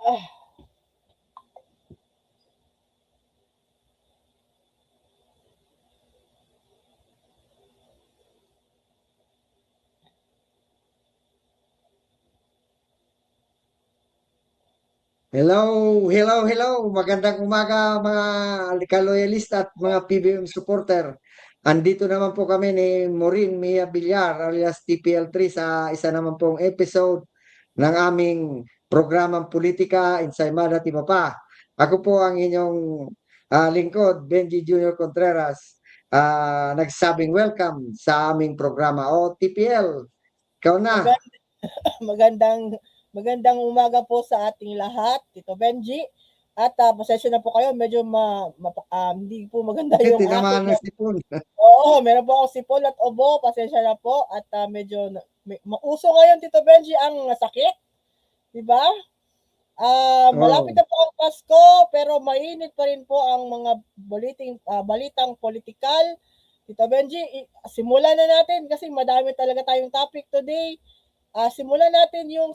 Ah, Hello. Magandang umaga mga kaloyalista at mga PBM supporter. Andito naman po kami ni Maureen Mia Villar alias TPL3 sa isa naman pong episode ng aming programang Politika Ensaymada Timapa. Ako po ang inyong lingkod, Benji Junior Contreras, nagsabing welcome sa aming programa. O TPL, ikaw na. magand magandang magandang umaga po sa ating lahat, Tito Benji. At pasensya na po kayo, medyo hindi po maganda yung Tinamaan aking. ng sipon. Oo, meron po akong sipon at obo, pasensya na po. At medyo mauso ngayon, Tito Benji, ang sakit, di ba? Malapit Oh. na po ang Pasko, pero mainit pa rin po ang mga balitang politikal. Tito Benji, simulan na natin kasi madami talaga tayong topic today. Simulan natin yung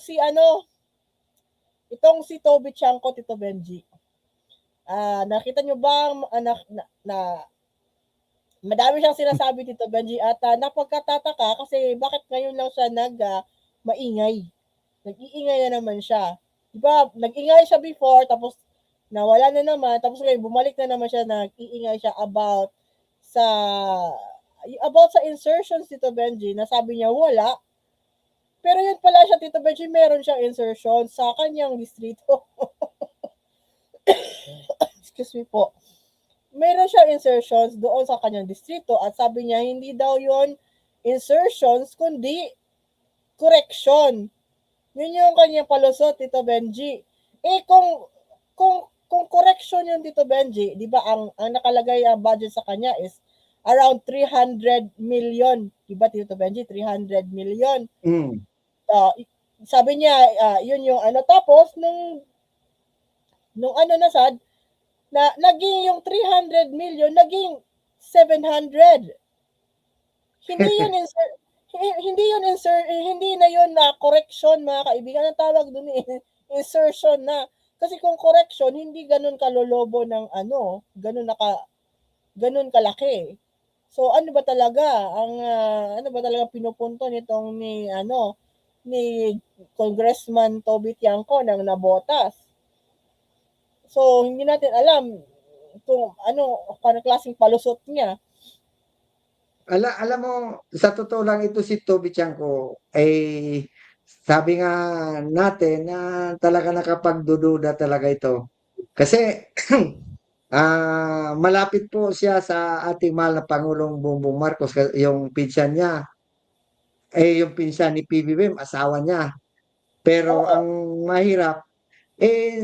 itong si Toby Chanko, Tito Benji. Nakita nyo ba na madami siyang sinasabi, Tito Benji, at napagkatataka kasi bakit ngayon lang siya maingay. Nag-iingay na naman siya. Diba, nag-ingay siya before, tapos nawala na naman, tapos ngayon bumalik na naman siya, nag-iingay siya about sa insertions, Tito Benji, na sabi niya wala. Pero yun pala siya, Tito Benji, meron siyang insertion sa kanyang distrito. Excuse me po. Meron siyang insertions doon sa kanyang distrito at sabi niya hindi daw yon insertions kundi correction. Yun yung kanyang palusot, Tito Benji. Kung correction yung Tito Benji, di ba ang nakalagay ang budget sa kanya is around 300 million. Di ba, Tito Benji? 300 million. Mm. Uh, Sabi niya, yun yung ano. Tapos, nung ano na sad, naging yung 300 million, naging 700. Hindi yun insert, hindi yun insert, hindi na yun na correction, mga kaibigan. Ang tawag dun insertion na. Kasi kung correction, hindi ganun kalolobo ng ganun kalaki. So ano ba talaga ano ba talaga pinupunto nitong ni Congressman Toby Tiangco ng Nabotas. So hindi natin alam kung ano klaseng palusot niya. Alam mo, sa totoo lang ito si Toby Chanko, ay sabi nga natin na talaga nakapagdududa talaga ito. Kasi malapit po siya sa ating mahal na Pangulong Bongbong Marcos, yung pinsan niya, yung pinsan ni PBBM, asawa niya. Pero Oo, ang mahirap,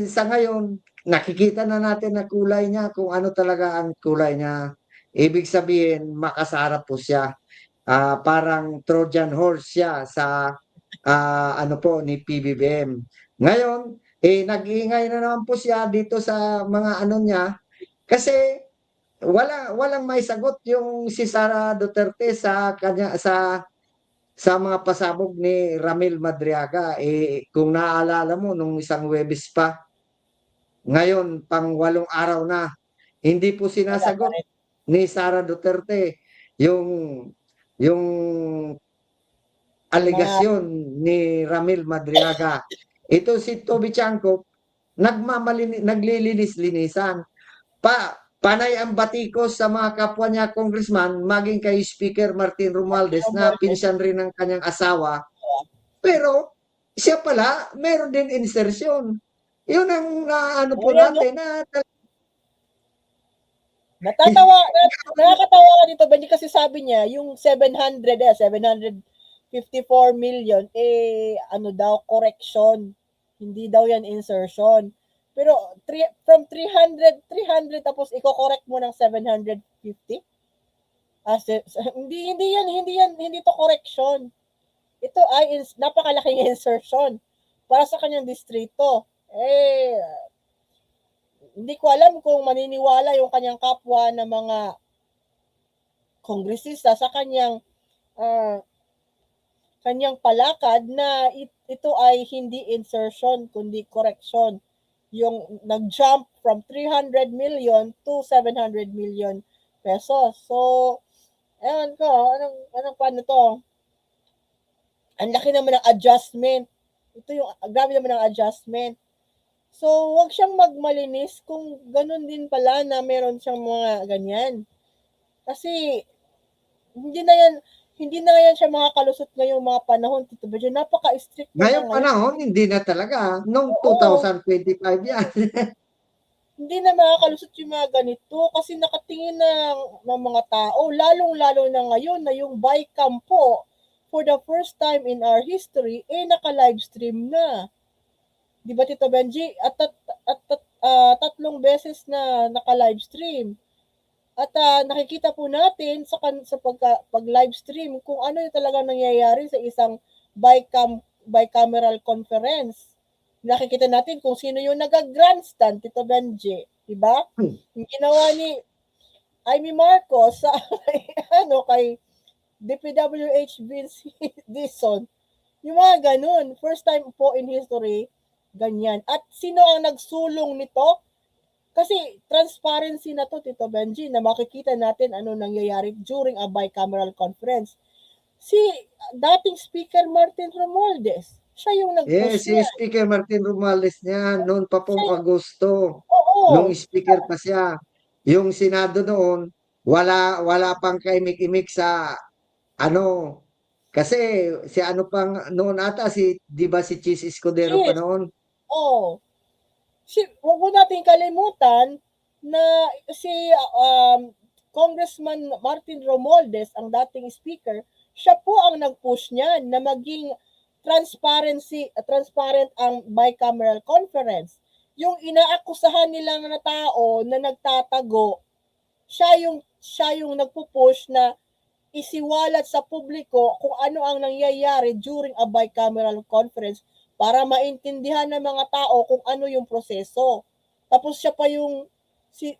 sa ngayon, nakikita na natin na kulay niya, kung ano talaga ang kulay niya. Ibig sabihin, makasarap po siya. Parang Trojan horse siya sa ano po ni PBBM. Ngayon, nag-iingay na naman po siya dito sa mga ano niya kasi walang may sagot yung si Sara Duterte sa kanya sa mga pasabog ni Ramil Madriaga. Kung naaalala mo nung isang Huwebes pa, ngayon pang 8 araw na, hindi po wala pa sinasagot rin. ni Sara Duterte yung yung Yung mga alegasyon ni Ramil Madriaga. Ito si Toby Chanko, naglilinis-linisan. Panay ang batikos sa mga kapwa niya congressman, maging kay Speaker Martin Romualdez na Romualdez. pinsan rin ng kanyang asawa. Pero siya pala, meron din insertion. Yun ang naano po Ayan, no? natin na Natatawa, nakakatawa ka dito, Benji, kasi sabi niya, yung 754 million, ano daw, correction. Hindi daw yan insertion. Pero from 300 tapos i-correct mo ng 750? Hindi to correction. Ito ay napakalaking insertion para sa kanyang distrito. Hindi ko alam kung maniniwala yung kanyang kapwa na mga kongresista sa kanyang palakad na ito ay hindi insertion kundi correction. yung nag-jump from 300 million to 700 million pesos. So, ewan ko, anong paano to? Ang laki naman ng adjustment. Ito yung, grabe naman ang adjustment. So, wag siyang magmalinis kung ganun din pala na meron siyang mga ganyan. Kasi, hindi na yan, hindi na yan siya makakalusot ngayong mga panahon, Tito Benjo. Napaka-strict na Ngayong ngayon. panahon, hindi na talaga. Noong Oo, 2025 yan. hindi na makakalusot yung mga ganito kasi nakatingin ng mga tao, lalong-lalo na ngayon na yung Bicam po, for the first time in our history, naka-livestream na. Di ba, Tito Benji? At tatlong beses na naka-livestream. At nakikita po natin sa pag-livestream kung ano yung talagang nangyayari sa isang bicameral conference. Nakikita natin kung sino yung nag-grandstand, Tito Benji. Diba? Yung ginawa ni Amy Marcos sa kay DPWH Vince Dizon. Yung mga ganun. First time po in history, ganyan. At sino ang nagsulong nito? Kasi transparency na to, Tito Benji, na makikita natin ano nangyayari during a bicameral conference. Si dating Speaker Martin Romualdez, siya yung nag-push Si niya. Speaker Martin Romualdez niya, noon pa pong Siya, Agosto, nung oo, speaker pa siya. Yung Senado noon, wala pang kaimik-imik sa ano, kasi si ano pang noon ata, di ba si Chis Escudero pa cheers. noon? Oo. Huwag mo natin kalimutan na si um, Congressman Martin Romualdez, ang dating speaker, siya po ang nag-push niyan na maging transparent ang bicameral conference. Yung inaakusahan nilang na tao na nagtatago, siya yung nagpo-push na isiwalat sa publiko kung ano ang nangyayari during a bicameral conference para maintindihan ng mga tao kung ano yung proseso. Tapos siya pa yung si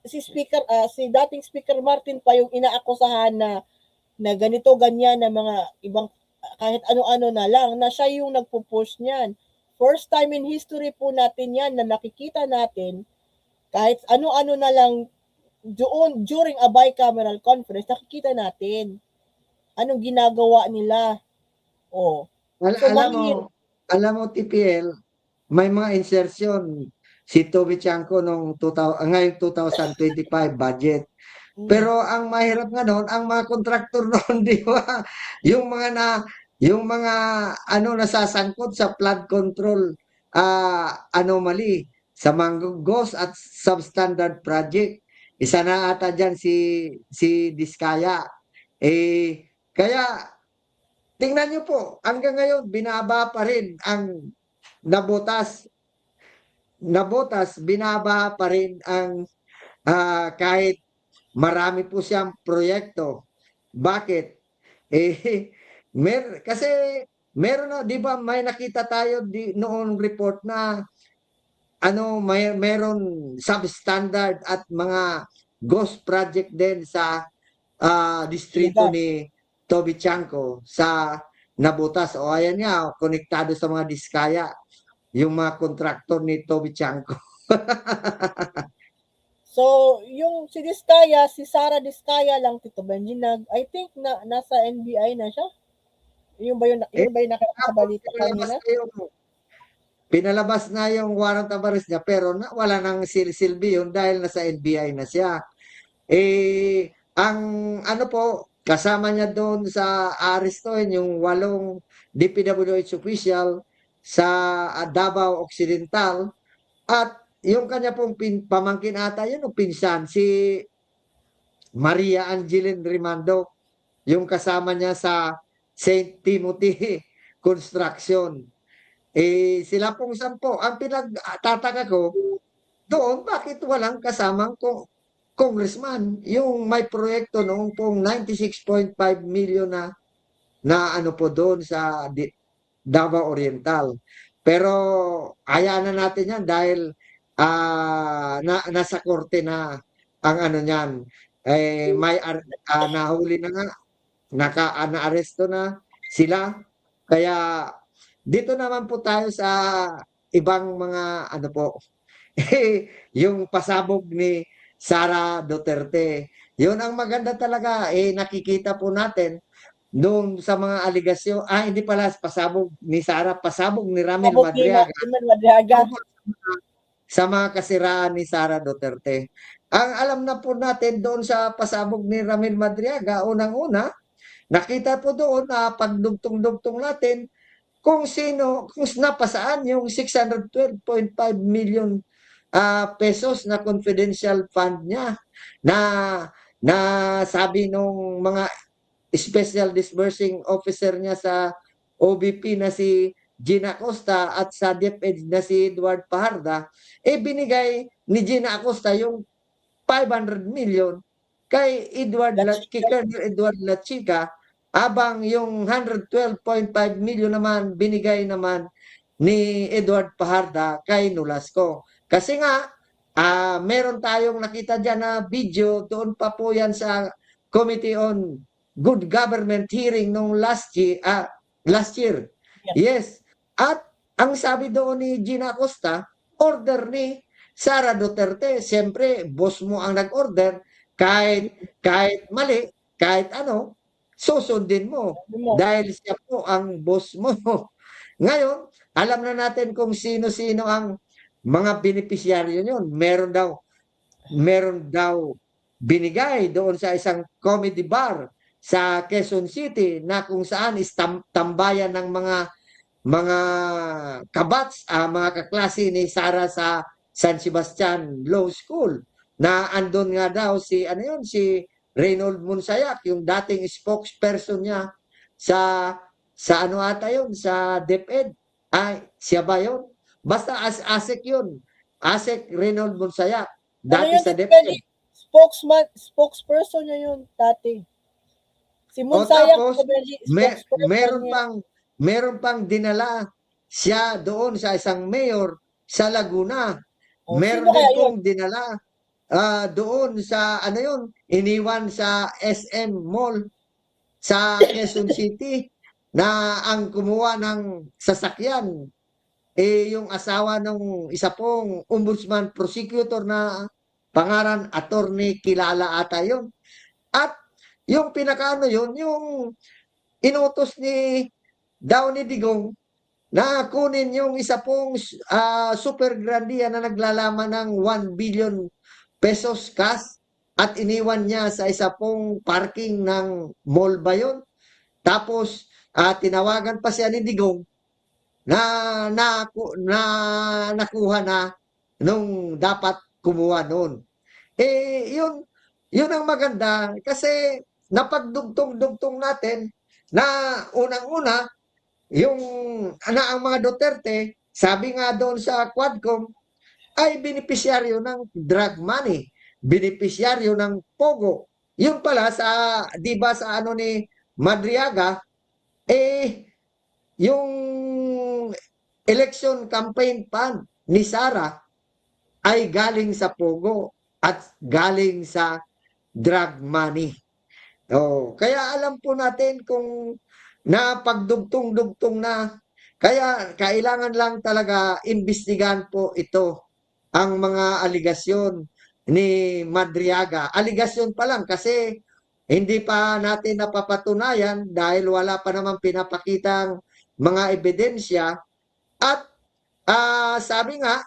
dating Speaker Martin pa yung inaakusahan na ganito ganyan na mga ibang kahit ano-ano na lang na siya yung nagpo-push niyan. First time in history po natin yan na nakikita natin kahit ano-ano na lang doon during a bicameral conference nakikita natin anong ginagawa nila. Oh. Al So alam mo mahir alam mo TPL, may mga insertion si Toby Chanco nung ngayong 2025 budget. mm, Pero ang mahirap nga nun, ang mga kontraktor noon, di ba? Yung mga na, yung mga ano nasasangkot sa flood control anomaly sa Manggugos at substandard project. Isa na ata dyan si Diskaya. Kaya tingnan niyo po, hanggang ngayon binaba pa rin ang nabotas, binaba pa rin ang kahit marami po siyang proyekto. Bakit? Eh, kasi meron na, di ba may nakita tayo noong report na meron substandard at mga ghost project din sa distrito talaga. ni Toby Chanco sa Nabotas. O ayan nga, konektado sa mga diskaya, yung mga kontraktor ni Toby Chanco. So, yung si Diskaya, si Sara Diskaya lang, Tito Benji, I think nasa NBI na siya. Eh, Yun ba yung nakita sa tapos balita kanina? pinalabas na yung warrant of arrest niya pero wala nang silbi yun dahil nasa NBI na siya. Ang ano po, kasama niya doon sa arestuhin yung 8 DPWH official sa Davao Occidental at yung kanya pong pamangkin ata yun o pinsan si Maria Angeline Rimando, yung kasama niya sa St. Timothy Construction. Sila pong 10. Ang pinagtataka ko, doon bakit walang kasamang congressman? Yung may proyekto noong pong 96.5 million na ano po doon sa Davao Oriental. Pero hayaan na natin yan dahil nasa korte na ang ano niyan. Nahuli na nga, naaresto na sila. Kaya dito naman po tayo sa ibang mga ano po, yung pasabog ni Sara Duterte. Yun ang maganda talaga, nakikita po natin doon sa mga aligasyon, hindi pala pasabog ni Sara, pasabog ni Ramil Sabog ni Madriaga Iman Madriaga. tungkol sa mga kasiraan ni Sara Duterte. Ang alam na po natin doon sa pasabog ni Ramil Madriaga, unang-una, nakita po doon na pagdugtong-dugtong natin kung sino, kung napasaan yung 612.5 million pesos na confidential fund niya na na sabi nung mga special disbursing officer niya sa OBP na si Gina Acosta at sa DepEd na si Edward Paharda, binigay ni Gina Acosta yung 500 million kay kay Colonel Edward Lachica, habang yung 112.5 million naman binigay naman ni Edward Paharda kay Nolasco. Kasi nga, meron tayong nakita dyan na video, doon pa po yan sa Committee on Good Government hearing nung last year. Yes. At ang sabi doon ni Gina Acosta, order ni Sara Duterte. Siyempre, boss mo ang nag-order, kahit mali, kahit ano, susundin mo dahil siya po ang boss mo. Ngayon, alam na natin kung sino-sino ang mga beneficiaryo yun. Meron daw binigay doon sa isang comedy bar sa Quezon City na kung saan is tambayan ng mga kabats, mga kaklase ni Sara sa San Sebastian Law School, na andon nga daw si Reynold Monsayak, yung dating spokesperson niya sa ano ata yun, sa DepEd. Siya ba yun? Basta ASEC yun. ASEC Reynold Monsayak, dati Yun, sa DepEd. spokesperson niya yun dati. Si O Monsayak, tapos, spokesperson niya. meron pang dinala siya doon sa isang mayor sa Laguna. Meron Sino din kaya yun? pong dinala doon sa ano yun, iniwan sa SM Mall sa Quezon City, na ang kumuha ng sasakyan yung asawa ng isa pong ombudsman prosecutor na pangalan Attorney Kilala ata yun. At yung pinakaano yun, yung inutos daw ni Digong na kunin yung isa pong super grandia na naglalaman ng 1 billion pesos cash at iniwan niya sa isa pong parking ng mall ba yun? Tapos tinawagan pa siya ni Digong na nakuha na nung dapat kumuha noon. Yun ang maganda kasi napagdugtong-dugtong natin na unang-una yung ang mga Duterte, sabi nga doon sa Quadcom, ay benepisyaryo ng drug money, benepisyaryo ng Pogo. Yun pala di ba sa ano ni Madriaga, yung election campaign fund ni Sara ay galing sa Pogo at galing sa drug money. Kaya alam po natin kung napagdugtong-dugtong na, kaya kailangan lang talaga imbestigahan po ito, ang mga aligasyon ni Madriaga. Aligasyon pa lang kasi hindi pa natin napapatunayan dahil wala pa naman pinapakitang mga ebidensya. At sabi nga,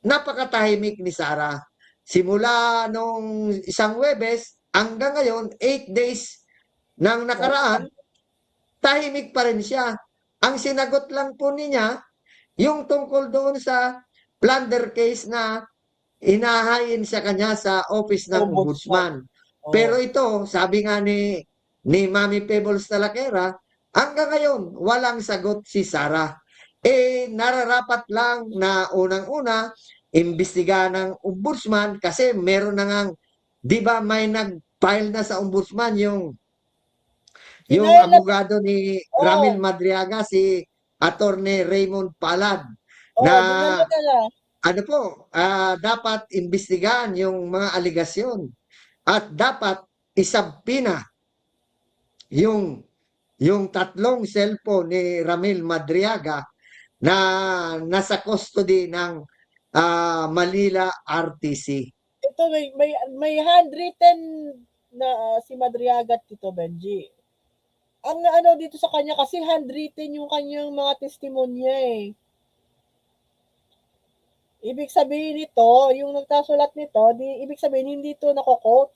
napakatahimik ni Sara. Simula nung isang Huwebes hanggang ngayon, 8 days nang nakaraan, tahimik pa rin siya. Ang sinagot lang po niya, yung tungkol doon sa plunder case na inahain sa kanya sa office ng ombudsman. Pero ito, sabi nga ni Mami Pebbles Talakera, hanggang ngayon, walang sagot si Sara. Nararapat lang na unang-una, imbestigahan ng ombudsman kasi meron na ngang, di ba may nag-file na sa ombudsman yung abogado ni Ramil Madriaga, si Attorney Raymond Palad, na ano po, dapat imbestigahan yung mga aligasyon at dapat isabpina yung tatlong cellphone ni Ramil Madriaga na nasa custody ng Manila RTC. Ito may handwritten na si Madriaga at Tito Benji. Ang ano dito sa kanya kasi handwritten yung kanyang mga testimonya eh. Ibig sabihin nito, yung nagkasulat nito, ibig sabihin hindi to nako-quote.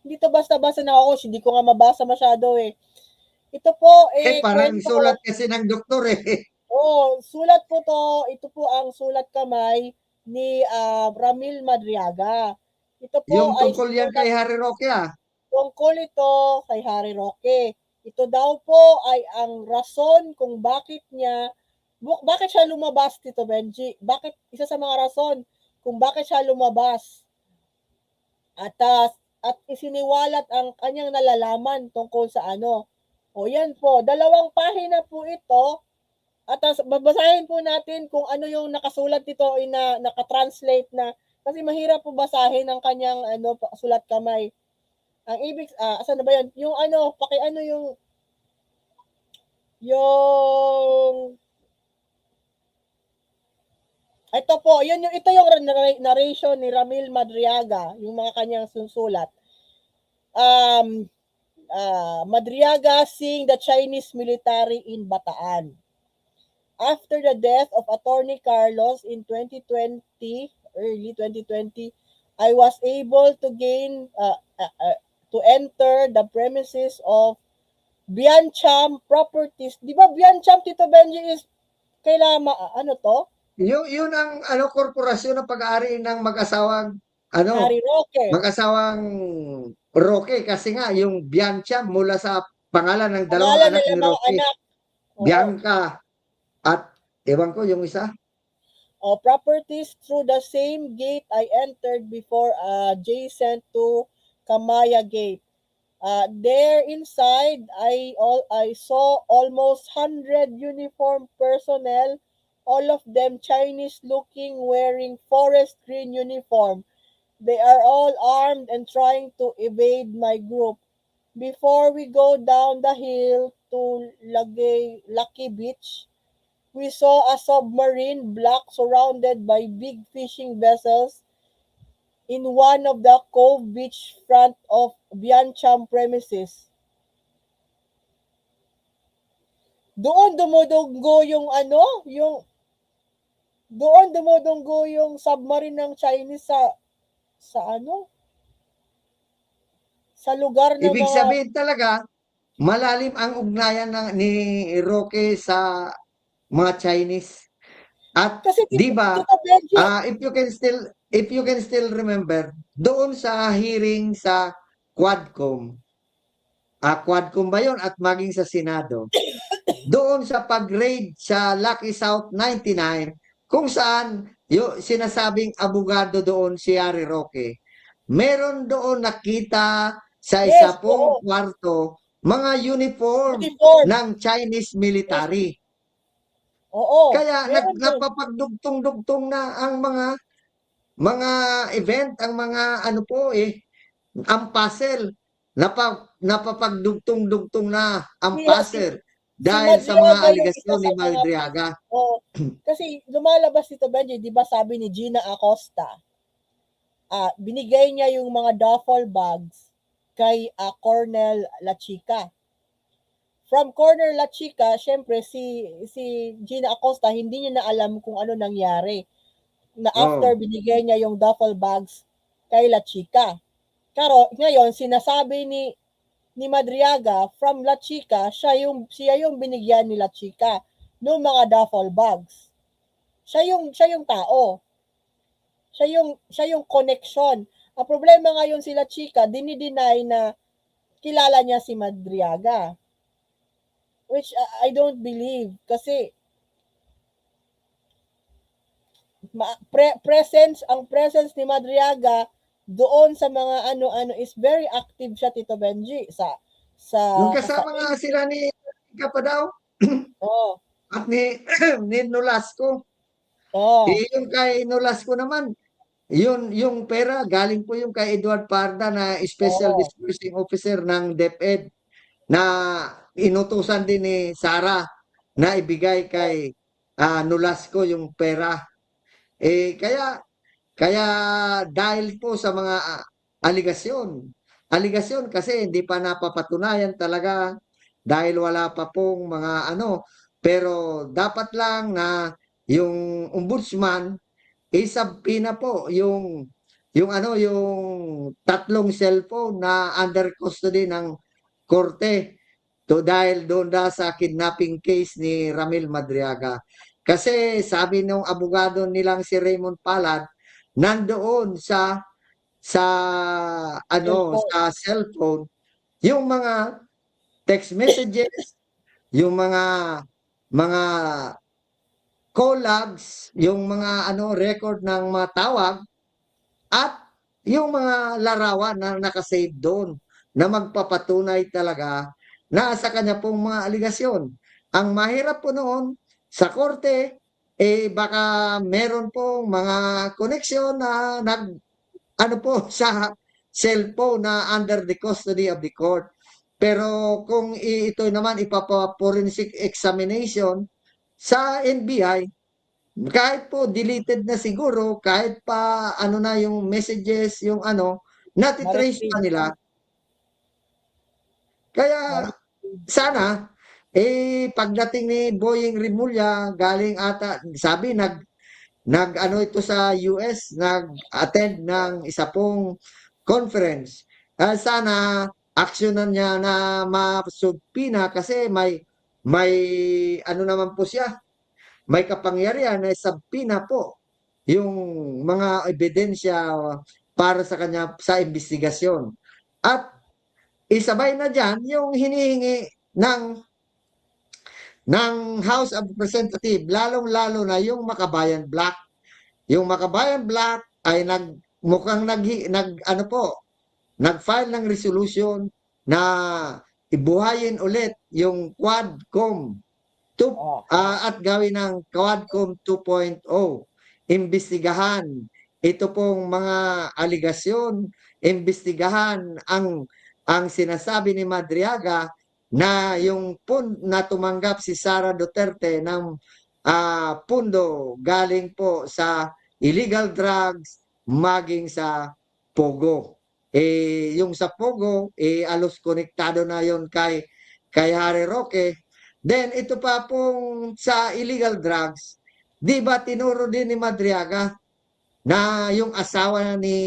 Hindi to basta-basta nako-quote, hindi ko nga mabasa masyado eh. Ito po Parang kwento. sulat kasi ng doktor eh. Oh, sulat po to. Ito po ang sulat kamay ni Ramil Madriaga. Ito po Yung ay tungkol yan sinulat kay Harry Roque tungkol ito kay Harry Roque. Ito daw po ay ang rason kung bakit siya lumabas, Tito Benji. Bakit isa sa mga rason kung bakit siya lumabas. At at isiniwalat ang kanyang nalalaman tungkol sa ano. O yan po, 2 pahina po ito. At babasahin po natin kung ano yung nakasulat dito na naka-translate na kasi mahirap po basahin ang kanyang sulat kamay. Ang ibig asan na ba 'yon? Yung paki-ano yung ito po, ito yung narration ni Ramil Madriaga, yung mga kanyang susulat. Madriaga seeing the Chinese military in Bataan. After the death of Attorney Carlos in 2020, early 2020, I was able to to enter the premises of Biancham Properties. Di ba Biancham, Tito Benji, is kailangan ano to? Yun ang korporasyon ng pag-aari ng mag-asawang Harry Roque. mag-asawang Roque kasi nga yung Biancham mula sa pangalan ng dalawang Pangalan anak nila ni mga Roque. anak. Bianca at ewan ko yung isa. Properties through the same gate I entered before adjacent to Kamaya Gate. There inside, I saw almost 100 uniformed personnel, all of them Chinese looking, wearing forest green uniform. They are all armed and trying to evade my group. Before we go down the hill to Lucky Beach, we saw a submarine block surrounded by big fishing vessels in one of the cove beach front of Biancham premises. Doon dumudunggo yung submarine ng Chinese sa sa lugar ng Ibig mga sabihin talaga, malalim ang ugnayan ni Roque sa mga Chinese. At kasi di ba, Tito Benji, if you can still remember, doon sa hearing sa Quadcom, Quadcom ba yun? At maging sa Senado, doon sa pag-raid sa Lucky South 99, kung saan yung sinasabing abogado doon si Harry Roque, meron doon nakita sa yes, isa pong oo, kwarto mga uniform uniform. ng Chinese Yes, military. oo, Kaya meron doon. napapagdugtong-dugtong na ang mga event, ang mga ang puzzle. Napapagdugtong-dugtong na ang puzzle Si dahil sa mga Madriaga yung isa aligasyon sa ni mga Madriaga. kasi lumalabas dito Benji, 'di ba sabi ni Gina Acosta, binigay niya yung mga duffel bags kay Cornel La Chica. From Cornel La Chica, syempre si Gina Acosta hindi niya na alam kung ano nangyari na after binigay niya yung duffel bags kay La Chica. Pero ngayon sinasabi ni Madriaga from La Chica, siya yung binigyan ni La Chica ng mga duffel bags. Siya yung tao. Siya yung connection. Ang problema ngayon sila Chica, dinideny na kilala niya si Madriaga. Which I don't believe kasi ang presence ni Madriaga doon sa mga ano is very active siya, Tito Benji, Yung kasama nga sila ni pa daw oh, at ni Nolasco. oh, Yung kay Nolasco naman, yung pera galing po yung kay Edward Parda na Special oh. Disbursing Officer ng DepEd na inutusan din ni Sara na ibigay kay Nolasco yung pera. Kaya dahil po sa mga aligasyon. Aligasyon kasi hindi pa napapatunayan talaga dahil wala pa pong mga ano. Pero dapat lang na yung ombudsman isabina po yung tatlong cellphone na under custody ng korte dahil doon sa kidnapping case ni Ramil Madriaga. Kasi sabi nung abogado nilang si Raymond Palad, nandoon sa Cellphone. sa cellphone yung mga text messages, yung mga call logs, yung mga record ng mga tawag at yung mga larawan na nakasave doon na magpapatunay talaga na sa kanya pong mga aligasyon. Ang mahirap po noon sa korte, baka meron pong mga koneksyon na ano po sa cellphone na under the custody of the court. Pero kung ito naman ipapa-forensic examination sa NBI, kahit po deleted na siguro, kahit pa ano na yung messages, yung nati-trace pa Ma-retrieve. nila. Kaya Ma-retrieve. sana, pagdating ni Boying Rimulya, galing ata, sabi nag ito sa US, nag-attend ng isa pong conference. Sana aksyonan niya na masubpina kasi may ano naman po siya, may kapangyarihan na subpina po yung mga ebidensya para sa kanya sa investigasyon. At isabay na diyan yung hinihingi ng House of Representatives, lalong-lalo na yung Makabayan Black. Yung Makabayan Black ay mukhang ano po, nag-file ng resolution na ibuhayin ulit yung Quadcom Oh. at gawin ng Quadcom 2.0. Imbestigahan ito pong mga aligasyon, imbestigahan ang sinasabi ni Madriaga na yung na tumanggap si Sara Duterte ng pundo galing po sa illegal drugs maging sa Pogo. Yung sa Pogo, alos konektado na yon kay Harry Roque. Then ito pa pong sa illegal drugs, di ba tinuro din ni Madriaga na yung asawa ni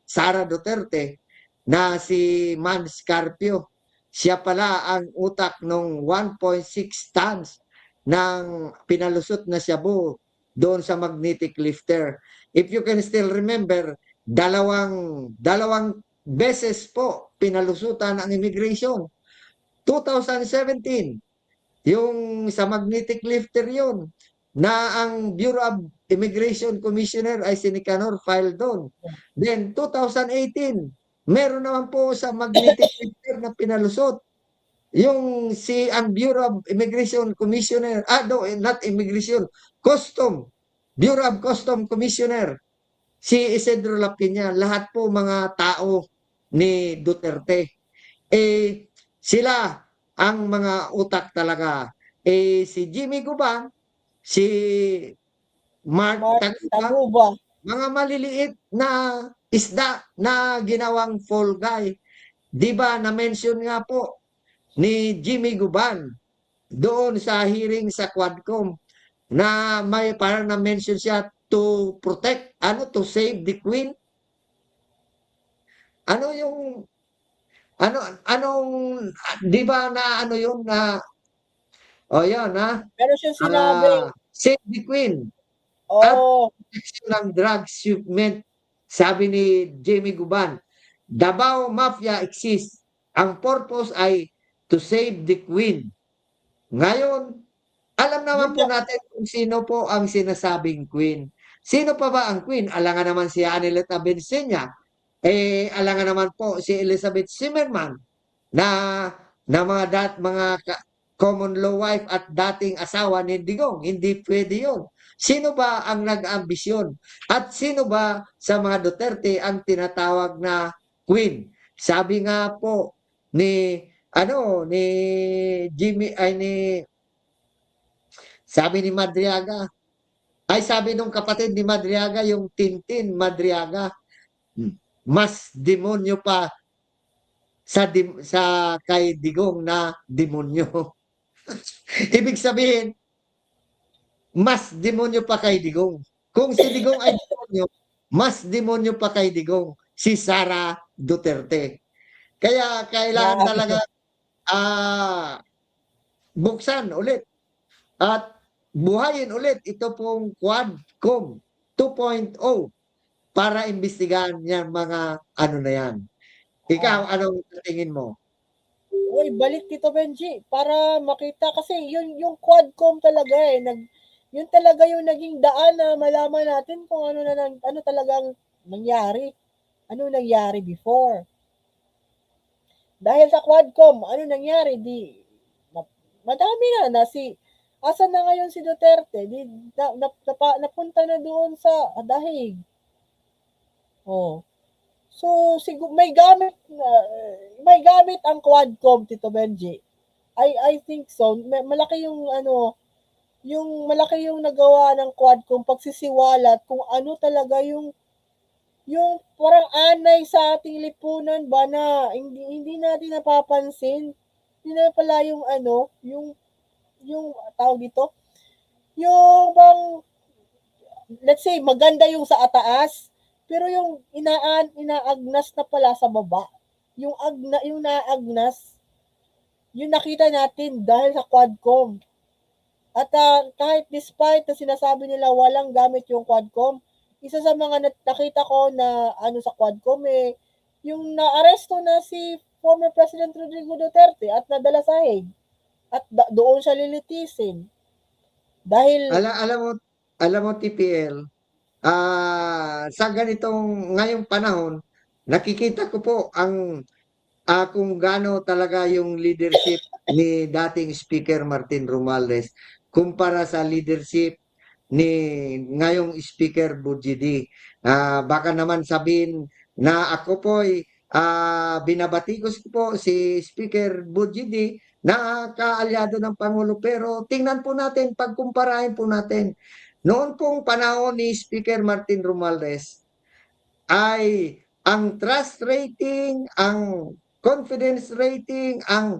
Sara Duterte na si Man Scarpio, siya pala ang utak ng 1.6 tons ng pinalusot na shabu doon sa magnetic lifter. If you can still remember, dalawang beses po pinalusutan ang immigration. 2017, yung sa magnetic lifter yon na ang Bureau of Immigration Commissioner ay si Nicanor file doon. Then 2018, meron naman po sa magnetic lifter na pinalusot. Yung ang Bureau of Immigration Commissioner, not Immigration, Custom, Bureau of Custom Commissioner, si Isidro Lapina, lahat po mga tao ni Duterte. Sila ang mga utak talaga. Si Jimmy Guban, si Mark Taguba, Taguba. mga maliliit na isda na ginawang fall guy. Di ba na-mention nga po ni Jimmy Guban doon sa hearing sa Quadcom na may parang na-mention siya to protect, to save the Queen. Ano yung anong di ba na yun na yan Pero siya sinabing, save the Queen at oh, protection ng drug shipment. Sabi ni Jamie Guban, Davao Mafia exists. Ang purpose ay to save the Queen. Ngayon, alam naman yun po nga, natin kung sino po ang sinasabing Queen. Sino pa ba ang Queen? Alangan naman si Anilet Abencena. Alangan naman po si Elizabeth Zimmerman na mga common law wife at dating asawa ni Digong. Hindi pwede yun. Sino ba ang nag-ambisyon? At sino ba sa mga Duterte ang tinatawag na Queen? Sabi nga po ni Jimmy sabi ni Madriaga, Ay sabi nung kapatid ni Madriaga, yung Tintin Madriaga, mas demonyo pa sa kay Digong na demonyo. Ibig sabihin, mas demonyo pa kay Digong. Kung si Digong ay demonyo, mas demonyo pa kay Digong si Sara Duterte. Kaya kailangan talaga Grabe. buksan ulit at buhayin ulit ito pong Quadcom 2.0 para imbestigahan yan mga ano na yan. Ikaw, Ah. anong tingin mo? Uy, balik Tito Benji para makita kasi yun yung Quadcom talaga eh. Yun talaga yung naging daan na malaman natin kung ano talagang nangyari. Ano nangyari before. Dahil sa Quadcom, ano nangyari? Madami na asan na ngayon si Duterte? Napunta na doon sa dahig. Oh. So, may gamit ang Quadcom, Tito Benji. I think so. Malaki malaki yung nagawa ng Quadcom pagsisiwalat kung ano talaga yung parang anay sa ating lipunan ba na hindi natin napapansin. Hindi na pala yung tawag dito, yung bang, let's say, maganda yung sa ataas, pero yung inaagnas na pala sa baba. Yung naagnas, yung nakita natin dahil sa Quadcom. At kahit despite na sinasabi nila walang gamit yung Quadcom, isa sa mga nakita ko na sa Quadcom yung naaresto na si former President Rodrigo Duterte at nadala sa Hague at doon siya lilitisin. Dahil, Alam mo, TPL, sa ganitong ngayong panahon, nakikita ko po kung gaano talaga yung leadership ni dating Speaker Martin Romualdez kumpara sa leadership ni ngayong Speaker Budjidi. Baka naman sabihin na ako po binabatikos ko po si Speaker Budjidi na kaalyado ng Pangulo. Pero tingnan po natin, pagkumparahin po natin. Noon pong panahon ni Speaker Martin Romualdez ay ang trust rating, ang confidence rating, ang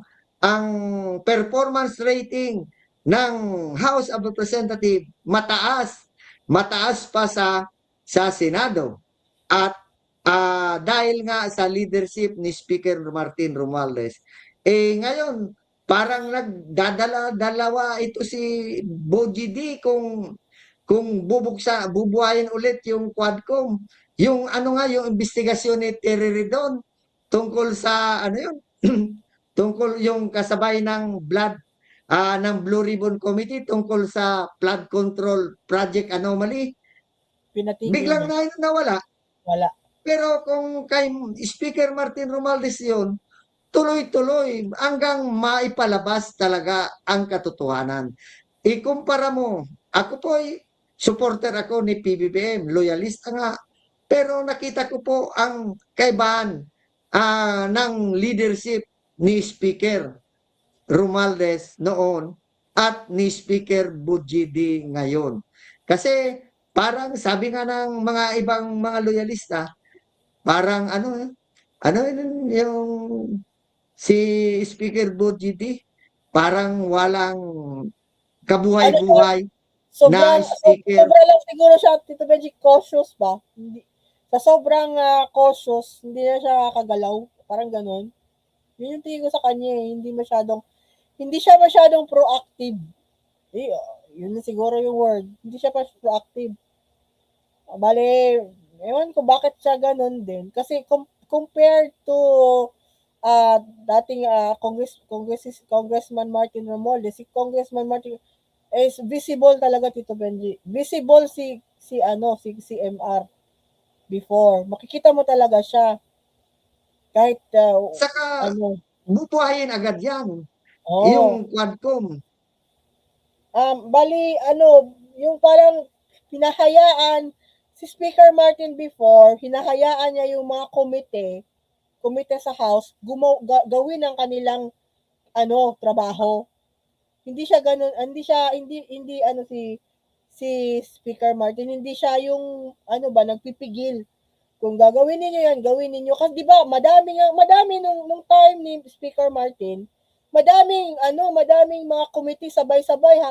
performance rating ng House of Representatives mataas pa sa Senado. At dahil nga sa leadership ni Speaker Martin Romualdez, ngayon parang nagdadala-dalawa ito si Bogie D kung bubuhayin ulit yung Quadcom. Yung yung investigasyon ni Terry Redon tungkol sa yun, tungkol yung kasabay ng ng Blue Ribbon Committee tungkol sa flood control project anomaly. pinatigil Biglang niya. nawala. Wala. Pero kung kay Speaker Martin Romualdez yun, tuloy-tuloy hanggang maipalabas talaga ang katotohanan. Ikumpara mo, ako po supporter ako ni PBBM, loyalista nga. Pero nakita ko po ang kaibahan ng leadership ni Speaker Romualdez noon at ni Speaker Budjidi ngayon. Kasi parang sabi nga ng mga ibang mga loyalista, parang yung si Speaker Budjidi, parang walang Ano siya, kabuhay-buhay na speaker. sobra lang siguro siya, Tito Benji, cautious ba? Hindi, sa sobrang cautious, hindi na siya kagalaw. Parang ganun. Yun yung tingin ko sa kanya eh. Hindi siya masyadong proactive. Yun na siguro yung word. Hindi siya pa proactive. Bale, ewan ko bakit siya ganun din. Kasi compared to dating Congressman Martin Romualdez, si Congressman Martin is visible talaga, Tito Benji. Visible si MR before. Makikita mo talaga siya. Kahit Saka ano, bubuhayin agad yan. oh. Yung Quadcom. Bali, yung parang hinahayaan, si Speaker Martin before, hinahayaan niya yung mga komite sa House, gawin ang kanilang, trabaho. Hindi siya ganun, hindi si Speaker Martin. Hindi siya yung ano ba nagpipigil. Kung gagawin niyo 'yan, gawin niyo kasi 'di ba madami nung time ni Speaker Martin, madaming mga committee sabay-sabay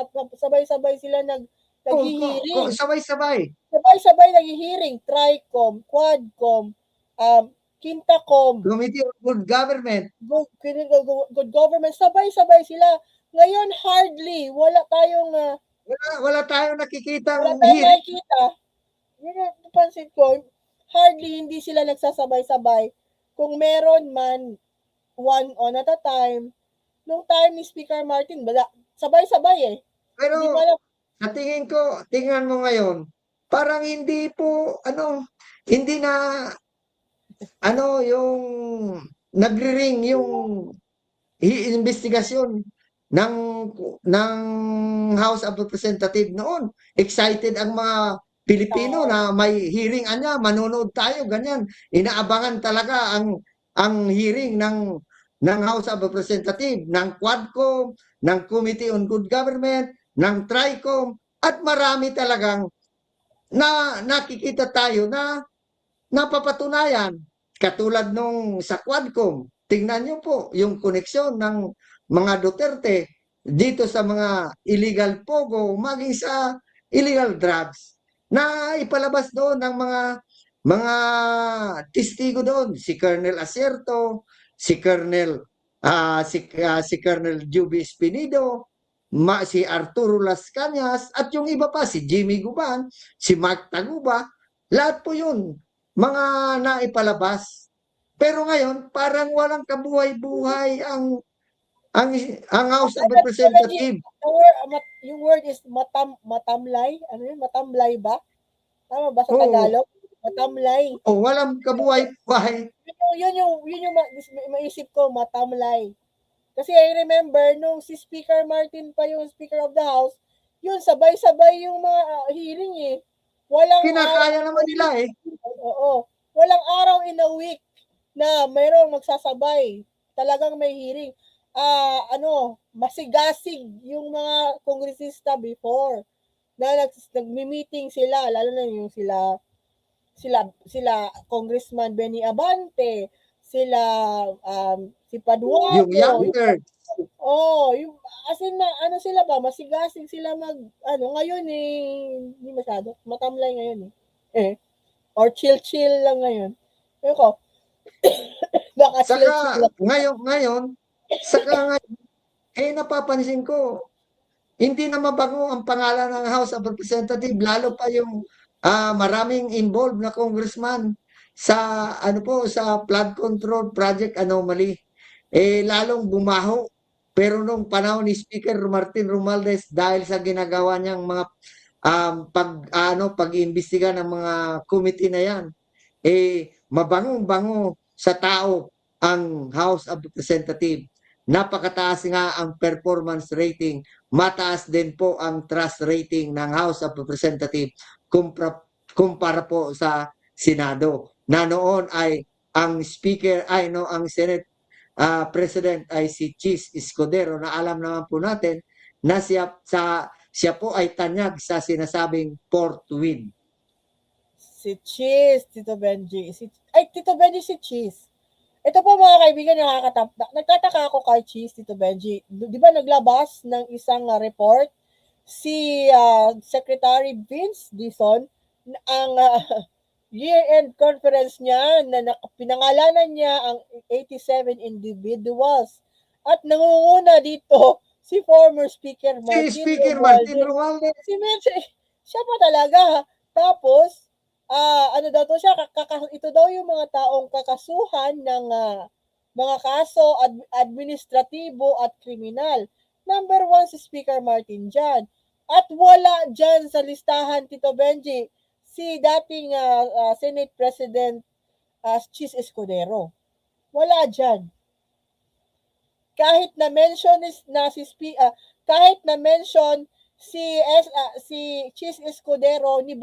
sila naghi-hearing. Sabay-sabay. Sabay-sabay naghi-hearing, TRICOM, QUADCOM, KINTACOM, Committee on Good Government. good government, sabay-sabay sila. Ngayon hardly Wala tayong wala nakikitang tayong hearing. nakikita. Yun yung napansin ko, hardly hindi sila nagsasabay-sabay. Kung meron man, one on at a time. Nung time ni Speaker Martin, sabay-sabay eh. Pero Hindi mo alam. sa tingin ko, tingnan mo ngayon, parang hindi po, hindi na, yung nagri-ring yung investigasyon ng ng House of Representatives noon. Excited ang mga Pilipino Tao. na may hearing manonood tayo, ganyan. Inaabangan talaga ang hearing ng House of Representatives, ng QUADCOM, ng Committee on Good Government, ng TRICOM, at marami talagang nakikita tayo na napapatunayan. Katulad nung sa QUADCOM, tingnan niyo po yung koneksyon ng mga Duterte dito sa mga illegal pogo, maging sa illegal drugs, na ipalabas doon ng mga testigo doon, si Colonel Acerto, si Colonel Juby Espinido, si Arturo Las Cañas, at yung iba pa, si Jimmy Guban, si Mark Taguba, lahat po yun mga naipalabas. Pero ngayon, parang walang kabuhay-buhay ang House of Representatives. Yung word is matamlay. Ano yun? Matamlay ba? Tama ba sa Oo. Tagalog? Matamlay. Walang kabuhay-buhay. Yun yung maisip ko, matamlay. Kasi I remember, nung si Speaker Martin pa yung Speaker of the House, yun, sabay-sabay yung mga hearing eh. Kinakaya naman nila eh. Oo. Walang araw in a week na mayroong magsasabay. Talagang may hearing. Masigasig yung mga kongresista before na nagmi-meeting sila, lalo na yung sila Congressman Benny Abante, si Paduano. Yung younger. Yung as in sila ba, masigasig sila ngayon hindi masyado. Matamlay ngayon eh. Or chill lang ngayon. Ko. Baka Saka ngayon, napapansin ko, hindi na mabango ang pangalan ng House of Representatives, lalo pa yung maraming involved na congressman sa sa flood control project anomaly. Lalong bumaho. Pero nung panahon ni Speaker Martin Romualdez, dahil sa ginagawa niyang mga pag-iimbestiga ng mga committee na yan, mabangong-bango sa tao ang House of Representatives. Napakataas nga ang performance rating, mataas din po ang trust rating ng House of Representatives kumpara po sa Senado, na noon ay ang Senate President ay si Chis Escudero, na alam naman po natin na siya po ay tanyag sa sinasabing fourth win. Si Cheese, Tito Benji. Tito Benji, si Cheese. Ito po mga kaibigan, nagtataka ako kay Cheese, Tito Benji. Di ba naglabas ng isang report si Secretary Vince Dizon, ang year-end conference niya na pinangalanan niya ang 87 individuals. At nangunguna dito si former Speaker Martin Romualdez. Siya pa talaga. Tapos, ito daw yung mga taong kakasuhan ng mga kaso administratibo at kriminal. Number 1 si Speaker Martin dyan. At wala dyan sa listahan, Tito Benji, si dating Senate President Chis Escudero. Wala dyan. Kahit na mention si Chis Escudero ni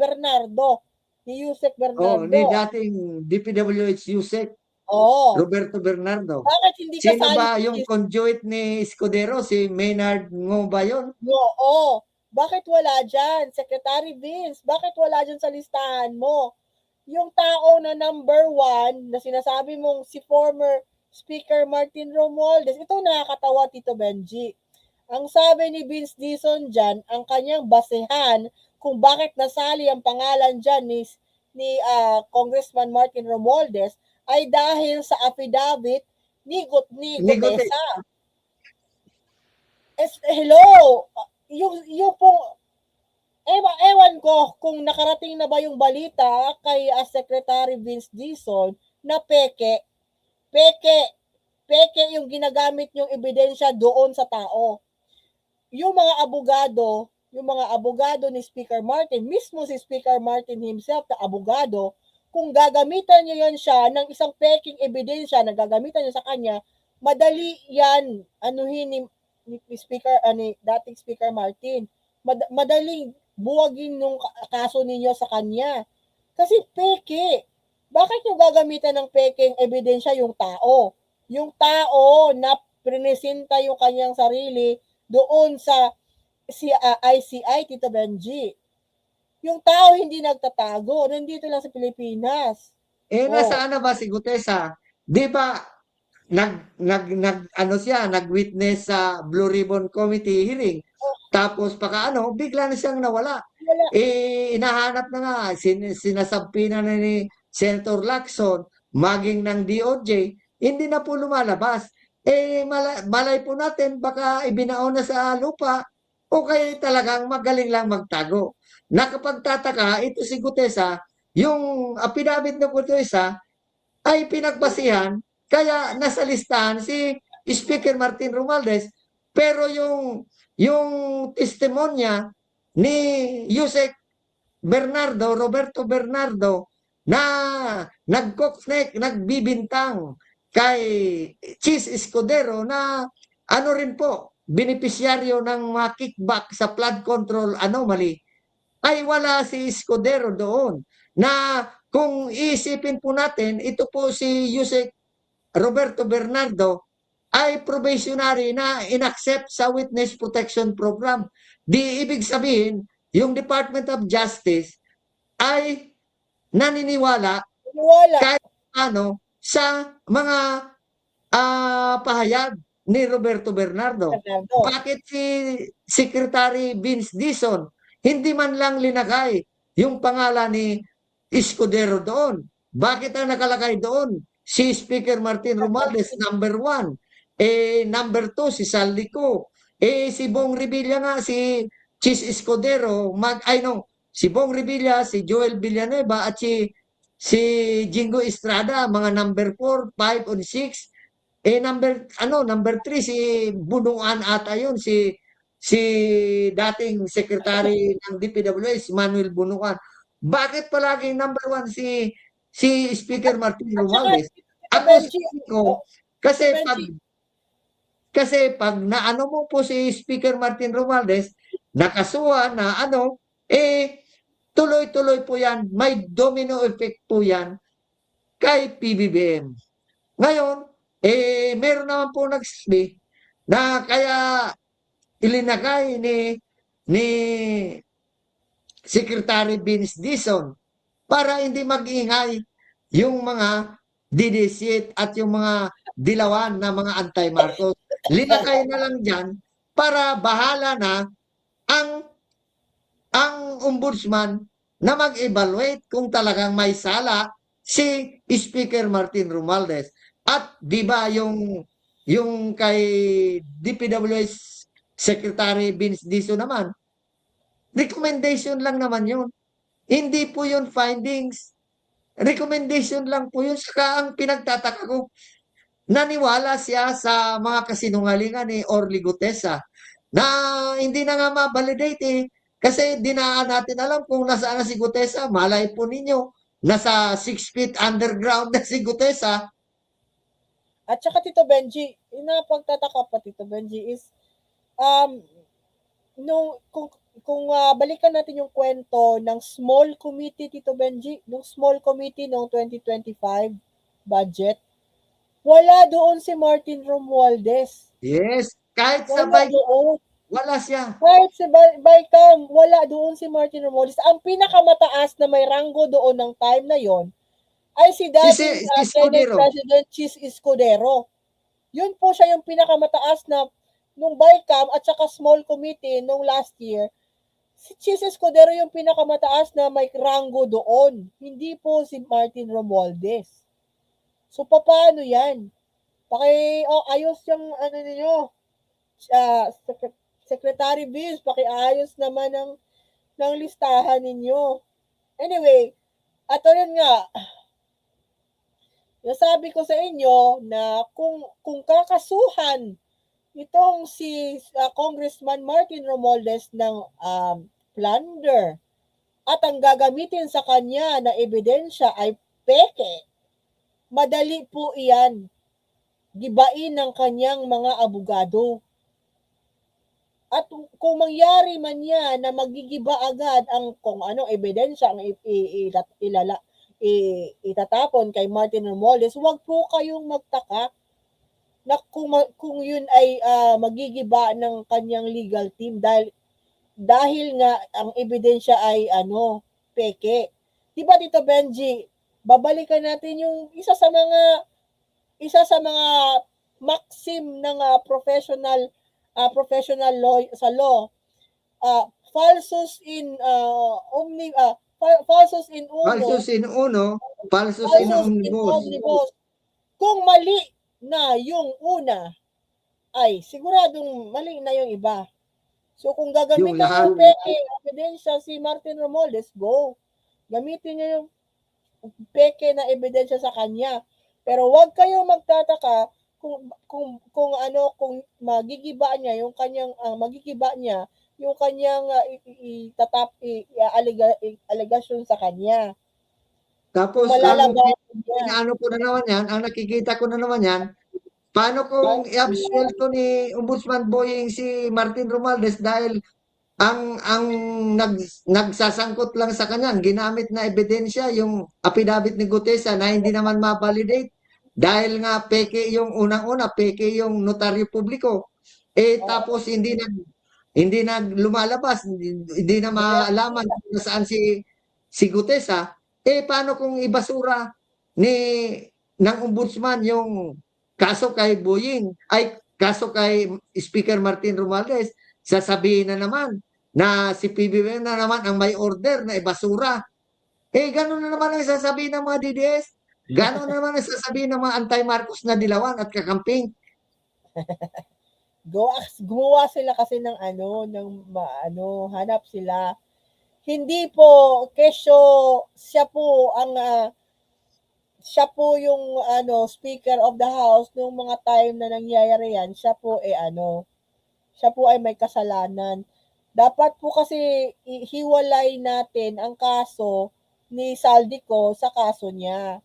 Yusek Bernardo. Ni dating DPWH Yusek. Roberto Bernardo. Bakit hindi Sino ba yung conjoint ni Escudero? Si Maynard Ngo ba yun? Oo. Bakit wala dyan? Secretary Vince, bakit wala dyan sa listahan mo? Yung tao na number 1 na sinasabi mong si former Speaker Martin Romualdez, ito nakakatawa, Tito Benji. Ang sabi ni Vince Dizon dyan, ang kanyang basehan kung bakit nasali ang pangalan dyan ni Congressman Martin Romualdez ay dahil sa affidavit ni Nicote, Gutesa. Hello! Yung pong, ewan ko kung nakarating na ba yung balita kay Secretary Vince Dizon na peke yung ginagamit yung ebidensya doon sa tao. Yung mga abogado ni Speaker Martin, mismo si Speaker Martin himself na abogado, kung gagamitan niyo yan siya ng isang peking ebidensya na gagamitan niyo sa kanya, madali yan anuhin ni Speaker ni dating Speaker Martin. Madaling buwagin yung kaso ninyo sa kanya. Kasi peke. Bakit nyo gagamitan ng peking ebidensya yung tao? Yung tao na prinesenta yung kanyang sarili doon sa ICI, Tito Benji. Yung tao hindi nagtatago, nandito lang sa Pilipinas. nasaan na ba si Gutesa? Di ba, nag-witness sa Blue Ribbon Committee hearing. Tapos bigla na siyang nawala. Wala. Inahanap na nga, sinasabi na ni Senator Lacson, maging ng DOJ, hindi na po lumalabas. Malay po natin, baka ibinaon na sa lupa o kaya talagang magaling lang magtago. Nakapagtataka, ito si Gutesa, yung affidavit ng Gutesa ay pinagbasihan, kaya nasa listahan si Speaker Martin Romualdez, pero yung testimonya ni Yusek Roberto Bernardo, na nagbibintang kay Chis Escudero na rin po, benepisyaryo ng mga kickback sa flood control anomaly, ay wala si Escudero doon. Na kung iisipin po natin, ito po si Yusek Roberto Bernardo ay probationary na inaccept sa Witness Protection Program. Di ibig sabihin, yung Department of Justice ay naniniwala kahit sa mga pahayag ni Roberto Bernardo. Bakit si Secretary Vince Dizon hindi man lang linagay yung pangalan ni Escudero doon? Bakit ang nakalagay doon si Speaker Martin Romualdez, number 1? Number 2, si Saldico. Si Bong Revilla nga, si Chis Escudero, si Bong Revilla, si Joel Villanueva, at si Jingo Estrada, mga number 4, 5, o 6. Number 3, si Bunuan ata yun, si dating secretary ng DPWS, Manuel Bunuan. Bakit palaging number 1 si Speaker Martin Romualdez? Kasi pag naano mo po si Speaker Martin Romualdez, nakasuha na tuloy-tuloy po yan, may domino effect po yan kay PBBM. Ngayon, meron naman po nagsabi na kaya ilinagay ni Secretary Vince Dizon para hindi mag-ingay yung mga didisit at yung mga dilawan na mga anti-Marcos. Linakay na lang dyan para bahala na ang ombudsman na mag-evaluate kung talagang may sala si Speaker Martin Romualdez. At di ba yung kay DPWS Secretary Vince Dizon naman, recommendation lang naman yun. Hindi po yun findings. Recommendation lang po yun. Saka ang pinagtataka ko, naniwala siya sa mga kasinungalingan ni Orly Gutesa na hindi na nga ma-validate kasi di na natin alam kung nasaan na si Gutesa. Malay po ninyo, nasa 6 feet underground na si Gutesa. At saka Tito Benji, napagtataka pa Tito Benji is kung balikan natin yung kwento ng small committee, Tito Benji, ng small committee noong 2025 budget, wala doon si Martin Romualdez. Yes, kahit sabay Wala siya. Kahit si Baykam, wala doon si Martin Romualdez. Ang pinakamataas na may ranggo doon ng time na yon ay si dating Si Senate Escudero. President Chis Escudero. Yun po siya yung pinakamataas na nung Baykam at saka small committee nung last year. Si Chis Escudero yung pinakamataas na may ranggo doon. Hindi po si Martin Romualdez. So, paano yan? Ayos yung ano ninyo, Secretary Biz, pakiayos naman ng listahan ninyo. Anyway, at yun nga, nasabi ko sa inyo na kung kakasuhan itong si Congressman Martin Romualdez ng plunder at ang gagamitin sa kanya na ebidensya ay peke, madali po iyan gibain ng kanyang mga abogado. At kung mangyari man yan na magigiba agad ang kung ano ebidensya ang itatapon kay Martin Romualdez, huwag po kayong magtaka na kung yun ay magigiba ng kanyang legal team dahil nga ang ebidensya ay peke. Diba Tito Benji, babalikan natin yung isa sa mga maxim ng professional law sa law, falsus in falsus in uno, Falsus in uno, falsus in falsus in omnibus. omnibus. Kung mali na yung una, ay siguradong mali na yung iba. So kung gagamitin Yung ng peke ebidensya si Martin Romualdez, go. Gamitin niya yung peke na ebidensya sa kanya. Pero wag kayong magtataka kung magigiba niya yung kanyang allegation sa kanya. Tapos Malalabanan niya. ano ko na naman yan, ang nakikita ko na naman yan, paano kung i-absuelto ni Ombudsman Boying si Martin Romualdez dahil ang nagsasangkot lang sa kanya, ginamit na ebidensya yung affidavit ni Gutesa na hindi naman ma-validate dahil nga peke yung unang-una, peke yung notaryo publiko. Tapos hindi na lumalabas, hindi na maalaman kung saan si Gutesa. Paano kung ibasura ng ombudsman yung kaso kay Boying, ay kaso kay Speaker Martin Romualdez, sasabihin na naman na si PBBM na naman ang may order na ibasura. Gano'n na naman ang sasabihin ng mga DDS. Gano'n na naman ang sasabihin ng mga anti-Marcos na dilawan at kakamping. Gumawa sila kasi ng hanap sila. Hindi po kesyo siya po yung Speaker of the House nung mga time na nangyayari yan. Siya po ay may kasalanan. Dapat po kasi hiwalay natin ang kaso ni Saldico sa kaso niya.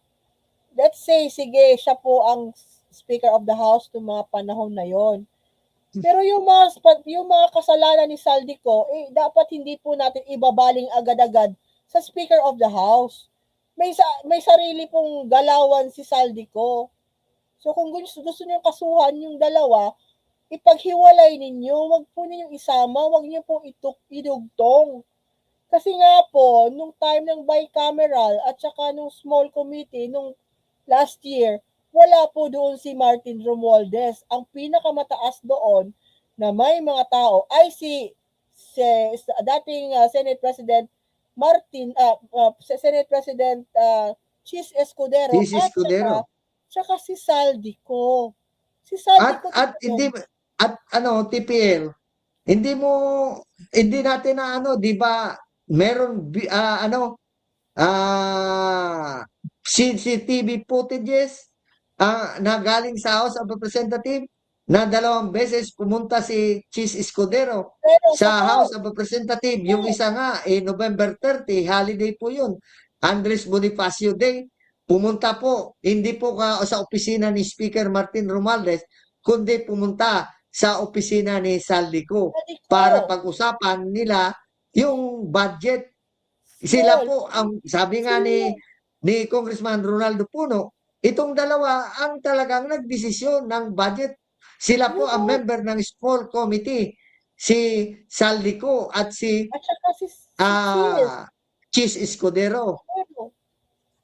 Let's say, sige, siya po ang Speaker of the House noong mga panahon na yon. Pero yung mga kasalanan ni Saldico, dapat hindi po natin ibabaling agad-agad sa Speaker of the House. May sarili pong galawan si Saldico. So kung gusto niyo kasuhan yung dalawa, ipaghiwalay ninyo, wag po ninyong isama, wag niyo pong idugtong. Kasi nga po, nung time ng bicameral at saka nung small committee nung last year, wala po doon si Martin Romualdez. Ang pinakamataas doon na may mga tao ay si dating Senate President Senate President Chis Escudero Si Escudero. Tsaka si Saldico. Si Saldico TPL, hindi natin na di ba meron CCTV footages na galing sa House of Representatives na 2 beses pumunta si Chis Escudero sa House of Representatives. Yung isa nga, November 30, holiday po yun. Andres Bonifacio Day. Pumunta po, hindi po sa opisina ni Speaker Martin Romualdez, kundi pumunta sa opisina ni Saldico para pag-usapan nila yung budget. Sila po, sabi nga ni Congressman Ronaldo Puno, itong dalawa ang talagang nagdesisyon ng budget. Sila po ang member ng small committee. si Saldico at si At saka si Cheese. Cheese Escudero. Pero,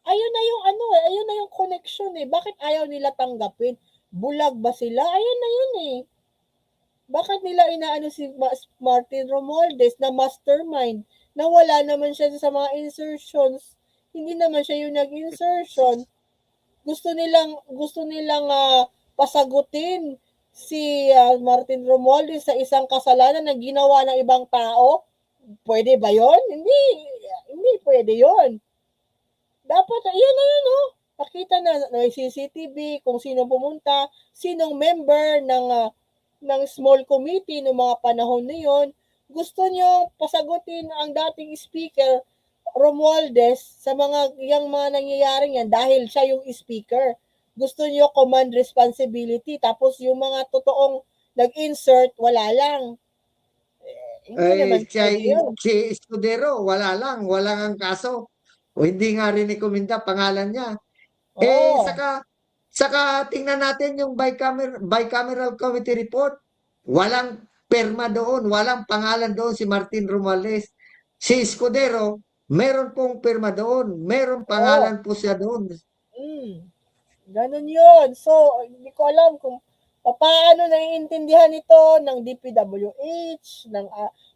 ayun na yung ano eh, ayun na yung connection eh. Bakit ayaw nila tanggapin? Bulag ba sila? Ayun na yun eh. Bakit nila inaano si Martin Romualdez na mastermind na wala naman siya sa mga insertions? Hindi naman siya yung nag-insertion. Gusto nilang pasagutin si Martin Romualdez sa isang kasalanan na ginawa ng ibang tao. Pwede ba 'yon? Hindi pwede 'yon. Dapat yun na yun, oh. Nakita na may CCTV kung sino pumunta, sinong member ng small committee noong mga panahon na yun. Gusto nyo pasagutin ang dating speaker Romualdez sa mga nangyayari yan dahil siya yung speaker. Gusto nyo command responsibility tapos yung mga totoong nag-insert, wala lang. Hindi naman pwede yun. Si Escudero, walang ang kaso. O hindi nga rin ikominda pangalan niya. Oo. Saka tingnan natin yung bicameral committee report. Walang perma doon, walang pangalan doon si Martin Romualdez. Si Escudero, meron pong perma doon, meron pangalan po siya doon. Ganun yun. So, hindi ko alam kung paano naiintindihan ito ng DPWH,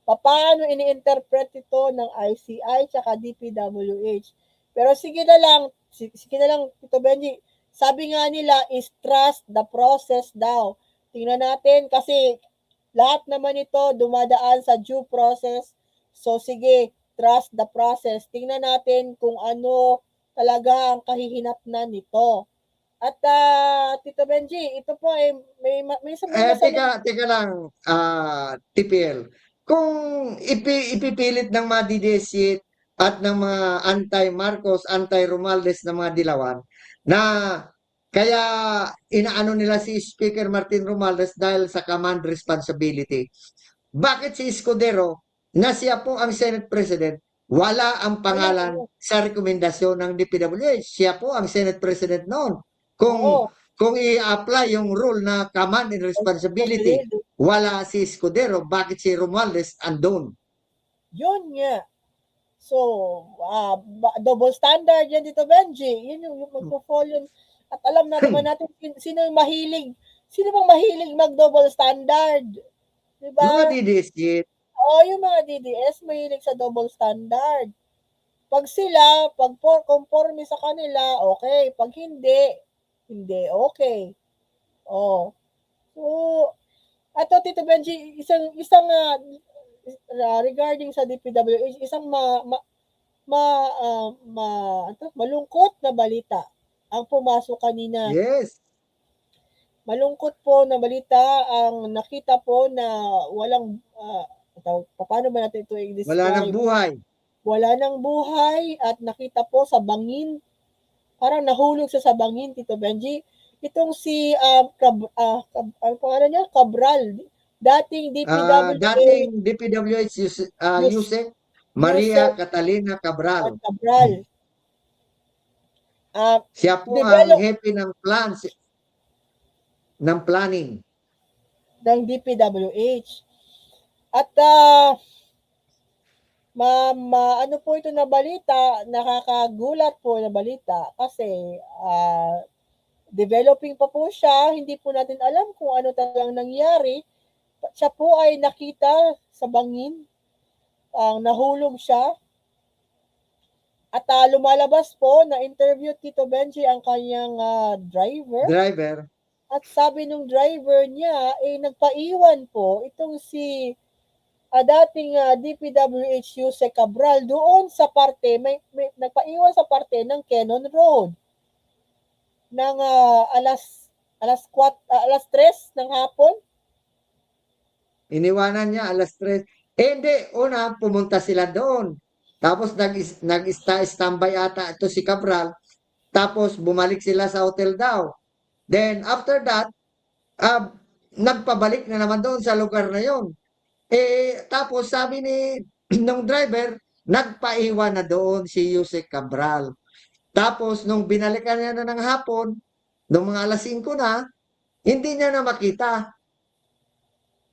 paano ini-interpret ito ng ICI tsaka DPWH. Pero sige na lang, Tito Benji, sabi nga nila is trust the process daw. Tingnan natin kasi lahat naman ito dumadaan sa due process. So sige, trust the process. Tingnan natin kung ano talaga ang kahihinatnan nito. At Tito Benji, ito po ay may Teka lang, TPL. Kung ipipilit ng mga didesit at ng mga anti-Marcos, anti-Romualdez na mga dilawan na kaya inaano nila si Speaker Martin Romualdez dahil sa command responsibility. Bakit si Escudero na siya po ang Senate President, wala ang pangalan sa rekomendasyon ng DPWH? Siya po ang Senate President noon. Kung i-apply yung rule na command and responsibility, wala si Escudero, bakit si Romualdez andun? Yun nga. So, double standard yan dito, Benji. Yun yung magpo-fall yun. At alam na naman natin sino bang mahilig mag-double standard. Diba? Mga DDS. Oo, yung mga DDS mahilig sa double standard. Pag conforme sa kanila, okay. Pag hindi okay. Oh. So, ato Tito Benji, isang regarding sa DPWH, isang malungkot na balita ang pumasok kanina. Yes. Malungkot po na balita ang nakita po na walang paano ba natin ito i-describe? Wala nang buhay. Wala nang buhay at nakita po sa bangin. Parang nahulog sa bangin, Tito Benji. Itong si ang pangalan niya, Cabral. Dating DPWH Yusek Maria Catalina Cabral. Siya po ang hepe ng planning ng DPWH. At ano po ito na balita, nakakagulat po na balita kasi developing pa po siya, hindi po natin alam kung ano talagang nangyari. Siya po ay nakita sa bangin, nahulog siya. At lumalabas po na interview Tito Benji ang kanyang driver. At sabi nung driver niya, nagpaiwan po itong si dating DPWH Yusek Cabral doon sa parte, may nagpaiwan sa parte ng Cannon Road ng alas 3 ng hapon. Iniwanan niya alas 3. Hindi, una pumunta sila doon. Tapos nag-standby ata ito si Cabral. Tapos bumalik sila sa hotel daw. Then after that, nagpabalik na naman doon sa lugar na yon. Tapos sabi nung driver, nagpaiwan na doon si Yusek Cabral. Tapos nung binalikan niya na ng hapon, nung mga alas 5 na, hindi niya na makita.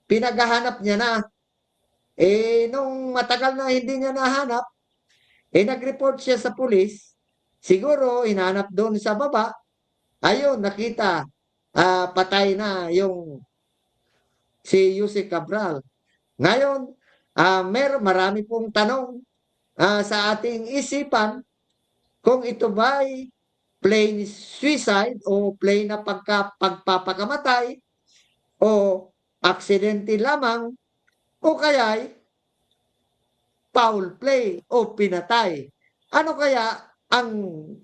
Pinaghahanap niya na. Nung matagal na hindi niya nahanap, nag-report siya sa pulis. Siguro, hinanap doon sa baba. Ayun, nakita, patay na yung si Yusek Cabral. Ngayon, marami pong tanong sa ating isipan kung ito ba ay plain suicide o plain na pagpapakamatay o aksidente lamang o kaya foul play o pinatay. Ano kaya ang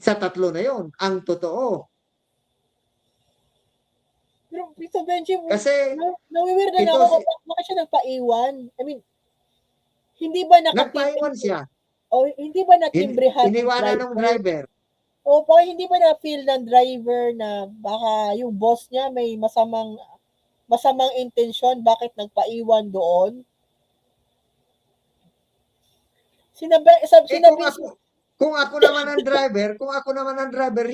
sa tatlo na yon ang totoo? Pero Tito Benji, Kasi nawiwir na ito ako si kung bakit siya nagpaiwan. I mean, hindi ba nakatimbre nagpaiwan siya. o hindi ba natimbrehan ng Iniwanan ng driver? driver. O baka hindi ba na-feel ng driver na baka yung boss niya may masamang intensyon, bakit nagpaiwan doon? Kung Sinabi, ako naman ang driver,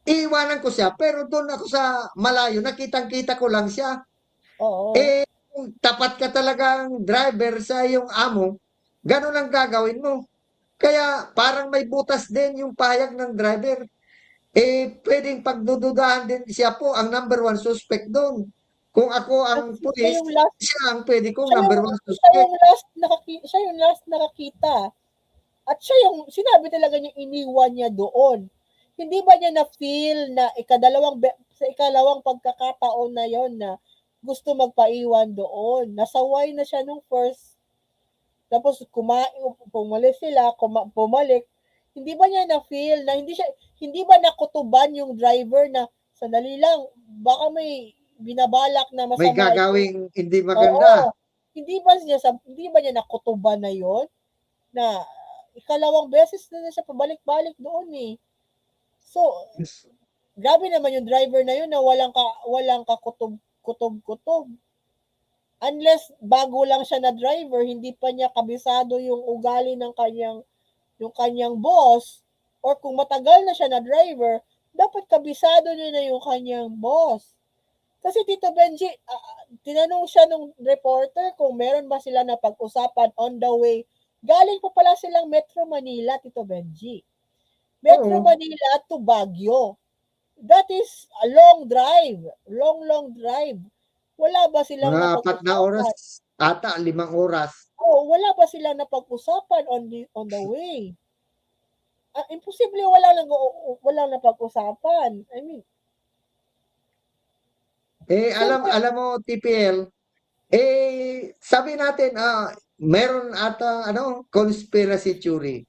iiwanan ko siya pero doon ako sa malayo, nakitang-kita ko lang siya. oo. Kung tapat ka talagang driver sa iyong amo, ganun ang gagawin mo. Kaya parang may butas din yung pahayag ng driver. Pwedeng pagdududahan din siya po ang number one suspect doon. Kung ako ang Kasi pulis, siya ang pwede kong number one siya suspect. yung last nakakita. At siya yung sinabi talaga niya iniwan niya doon. Hindi ba niya na-feel na sa ikalawang pagkakataon na yon na gusto magpaiwan doon? Nasaway na siya nung first. Tapos pumalis sila, bumalik. Hindi ba niya na-feel na hindi ba nakutuban yung driver na sandali lang, baka may binabalak na May masama ito. gagawing hindi maganda. Oo. Hindi ba niya nakutuban na yon na ikalawang beses na siya pabalik-balik doon eh. So, grabe naman yung driver na yun na walang kakutob-kutob. Unless bago lang siya na driver, hindi pa niya kabisado yung ugali ng kanyang boss, or kung matagal na siya na driver, dapat kabisado niya na yung kanyang boss. Kasi Tito Benji, tinanong siya nung reporter kung meron ba sila na pag-usapan on the way. Galing pa pala silang Metro Manila, Tito Benji. Metro Oo. Manila to Baguio. That is a long drive. Long drive. Wala ba silang Mga 4 na oras napag-usapan? ata, 5 oras. Oo, wala ba silang napag-usapan on the way? Imposible wala napag-usapan. I mean, Alam siyempre, alam mo TPL, sabi natin, meron ata ano, conspiracy theory.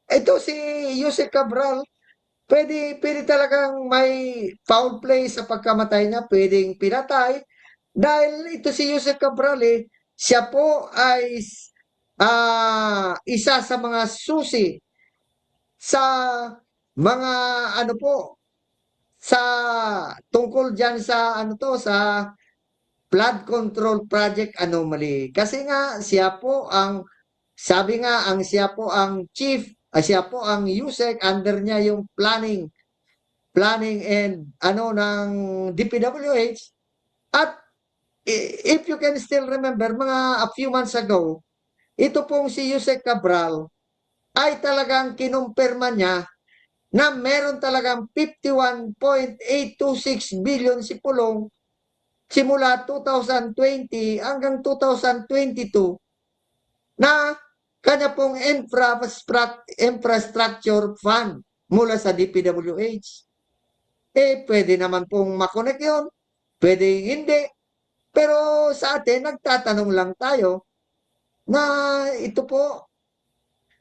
Ito si Jose Cabral, pwede talagang may foul play sa pagkamatay niya, pwedeng pinatay. Dahil ito si Jose Cabral, siya po ay isa sa mga susi sa mga ano po, sa tungkol diyan sa ano to, sa flood control project anomaly. Kasi nga siya po ang sabi nga siya po ang chief, siya po ang USEC, under niya yung planning and ano ng DPWH. At if you can still remember, mga a few months ago, ito pong si Yusek Cabral ay talagang kinumpirma niya na meron talagang 51.826 billion si Pulong simula 2020 hanggang 2022 na kanya pong infrastructure fund mula sa DPWH. Pwede naman pong makonek yun, pwede hindi. Pero sa atin, nagtatanong lang tayo na ito po.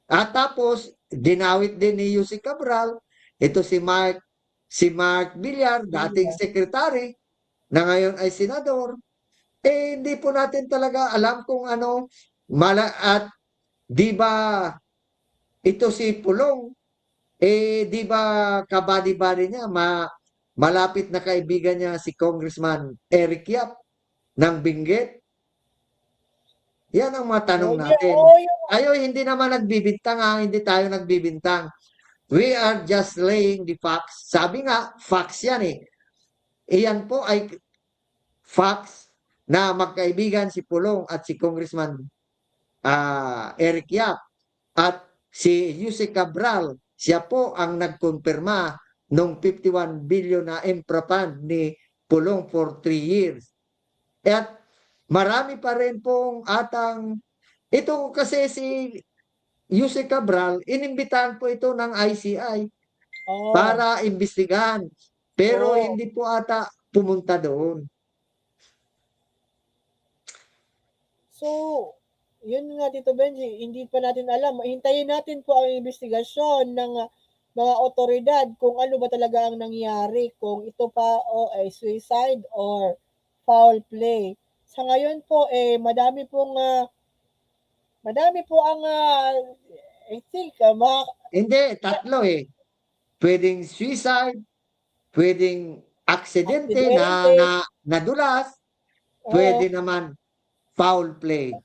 At tapos, dinawit din ni Yussi Cabral, ito si Mark Villar, dating sekretary, na ngayon ay senador. Hindi po natin talaga alam kung ano, at di ba ito si Pulong, di ba kabady-bady niya, malapit na kaibigan niya si Congressman Eric Yap ng Benguet. Yan ang mga tanong natin. Tayo hindi naman nagbibintang, hindi tayo nagbibintang. We are just laying the facts. Sabi nga, facts yan eh. Iyan po ay facts na magkaibigan si Pulong at si Congressman Eric Yap at si Jose Cabral, siya po ang nagkumpirma nung 51 billion na infra fund ni Pulong for 3 years. At marami pa rin pong atang ito kasi si Jose Cabral, inimbitahan po ito ng ICI Oh, para imbestigahan. Pero oh. hindi po ata pumunta doon. So, yun nga Tito Benji, hindi pa natin alam. Hintayin natin po ang investigasyon ng mga otoridad kung ano ba talaga ang nangyari, kung ito pa o ay suicide or foul play. Sa ngayon po madami po ang I think Hindi, tatlo eh. Pwedeng suicide, pwedeng aksidente na aksidente. nadulas, pwede naman foul play.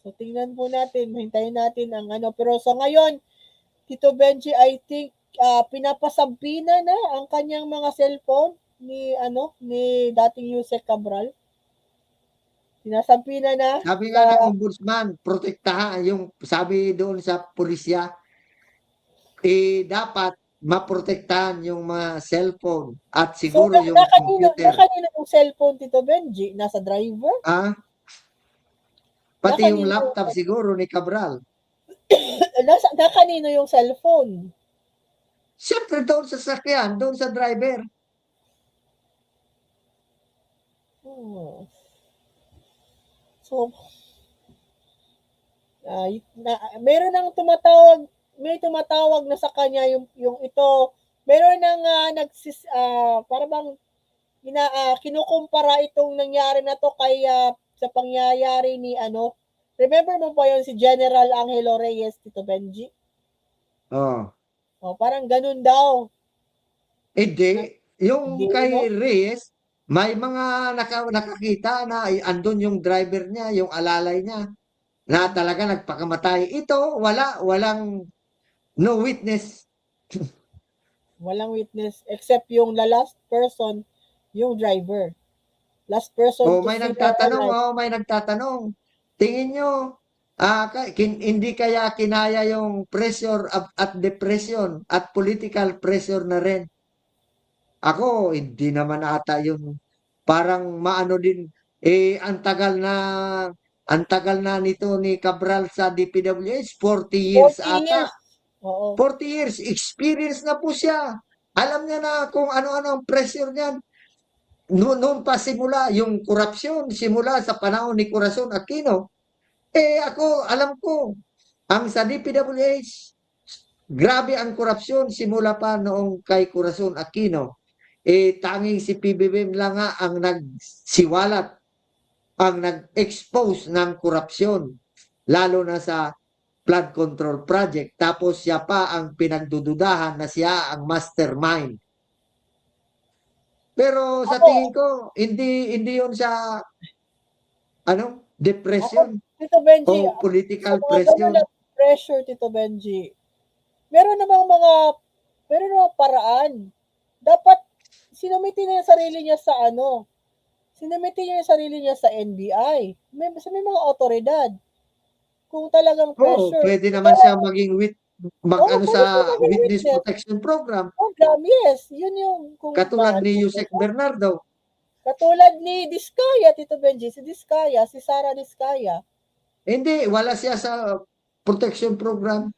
So, tingnan po natin, hintayin natin ang ano. Pero sa ngayon, Tito Benji, I think pinapasampina na ang kanyang mga cellphone ni dating Yusek Cabral. Pinasampina na Sabi sa nga ng ombudsman, protektahan yung sabi doon sa pulisya, dapat maprotektahan yung mga cellphone at So, siguro yung computer. nakanino yung cellphone, Tito Benji? Nasa driver? Pati yung Nakanino laptop siguro ni Cabral. nakanino yung cellphone? Siyempre doon sa sakyan, doon sa driver. So, meron nang may tumatawag na sa kanya yung ito, meron nang para bang kinukumpara itong nangyari na to kay sa pangyayari ni remember mo pa yon si General Angelo Reyes, Tito Benji? Oh. Parang ganun daw. Hindi. Yung Hindi, kay no? Reyes, may mga nakakita na andun yung driver niya, yung alalay niya, na talaga nagpakamatay. Ito, walang no witness. Walang witness except yung last person, yung driver. Last person to May see her alive. may nagtatanong. Tingin nyo, hindi kaya kinaya yung pressure at depression at political pressure na rin? Ako, hindi naman ata yun. Parang maano din, ang tagal na nito ni Cabral sa DPWH, 40 years 40 ata. years. Oo. 40 years, experience na po siya. Alam niya na kung ano-ano ang pressure niyan. Noon pa simula, yung korupsyon, simula sa panahon ni Corazon Aquino. Ako, alam ko, ang sa DPWH, grabe ang korupsyon simula pa noong kay Corazon Aquino. Tanging si PBBM lang nga ang nagsiwalat, ang nag-expose ng korupsyon, lalo na sa flood control project. Tapos siya pa ang pinagdududahan na siya ang mastermind. Pero sa tingin ko, hindi yun sa depression Tito Benji, o sa political mga ganun pressure. na pressure, Tito Benji, meron namang paraan. Dapat sinumiti niya yung sarili niya sa sinumiti niya yung sarili niya sa NBI. May mga otoridad. Kung talagang pressure. Pwede naman siya maging pwede siya maging witness witness. protection program. Yes. Yun yung Katulad ni Yusek Bernardo. Katulad ni Diskaya, Tito Benji. Si Diskaya, si Sara Diskaya. Hindi, wala siya sa protection program.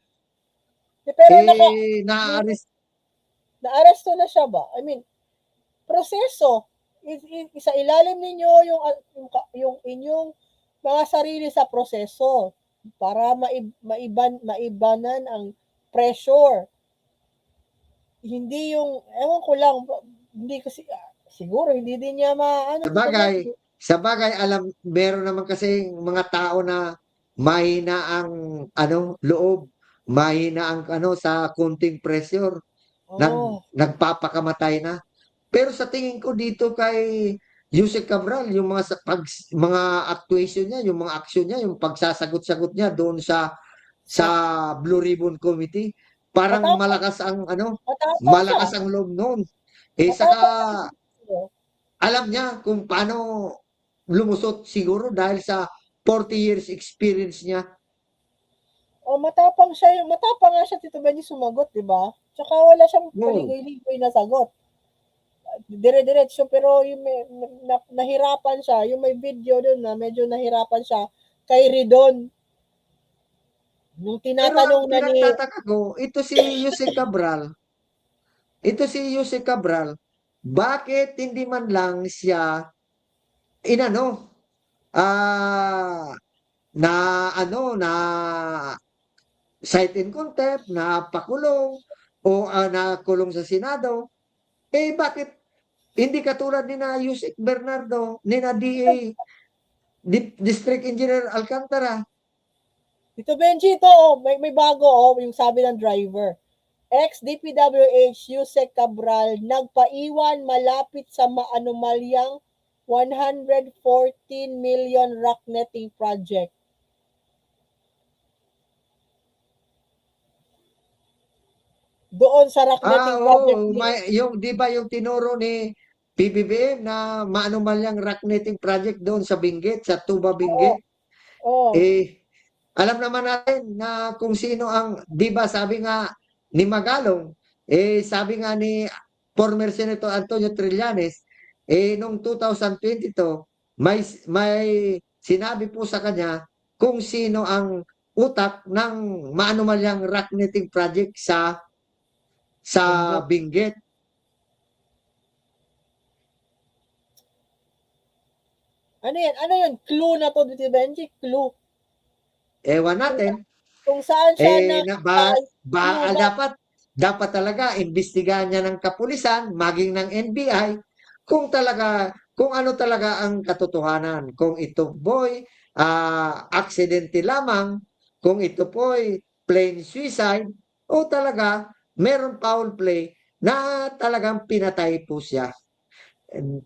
Pero na-arrest na siya ba? I mean, proseso. Isa ilalim ninyo yung inyong mga sarili sa proseso para maibanan ang pressure. Hindi yung, ewan ko lang, hindi kasi, siguro hindi din niya Sa bagay, meron naman kasi mga tao na mahina ang loob, mahina ang sa kunting pressure, nagpapakamatay na. Pero sa tingin ko dito kay Yusek Cabral, yung mga actuation niya, yung mga aksyon niya, yung pagsasagot-sagot niya doon sa Blue Ribbon Committee, parang malakas ang loob noon. Saka alam niya kung paano lumusot siguro dahil sa 40 years experience niya. O matapang siya, matapang nga siya Tito Benji sumagot, 'di ba? Tsaka wala siyang Oo. paligoy-ligoy na sagot. Dire-diretso pero yung nahirapan siya, yung may video doon na medyo nahirapan siya kay Ridon. Nung Pero ang tinatanong na ni pinagtataka ko, ito si Jose Cabral, bakit hindi man lang siya inano, ah, na ano, na cite in contempt, na pakulong o nakulong sa Senado, eh bakit hindi katulad ni na Yusek Bernardo, ni na DA, District Engineer Alcantara. Tito Benji ito, may bago yung sabi ng driver. Ex-DPWH Yusek Cabral nagpaiwan malapit sa maanumalyang 114 million rock netting project. Doon sa rock netting project Oo, ni yung 'di ba yung tinuro ni PBBM na maanumalyang rock netting project doon sa Benguet, sa Tuba Oo, Benguet. oo. Eh, alam naman natin na kung sino ang 'di ba sabi nga ni Magalong, sabi nga ni former Senator Antonio Trillanes, nung 2022 may sinabi po sa kanya kung sino ang utak ng maanumalyang rock netting project sa Benguet. Benguet. Ano yan? Ano yun? Clue na to, Tito Benji? Clue. Ewan Kung, natin, kung saan siya na na ba clue na. dapat talaga imbestigahan niya ng kapulisan, maging ng NBI, kung ano talaga ang katotohanan. Kung ito po'y aksidente lamang, kung ito po'y plain suicide, o talaga meron foul play na talagang pinatay po siya.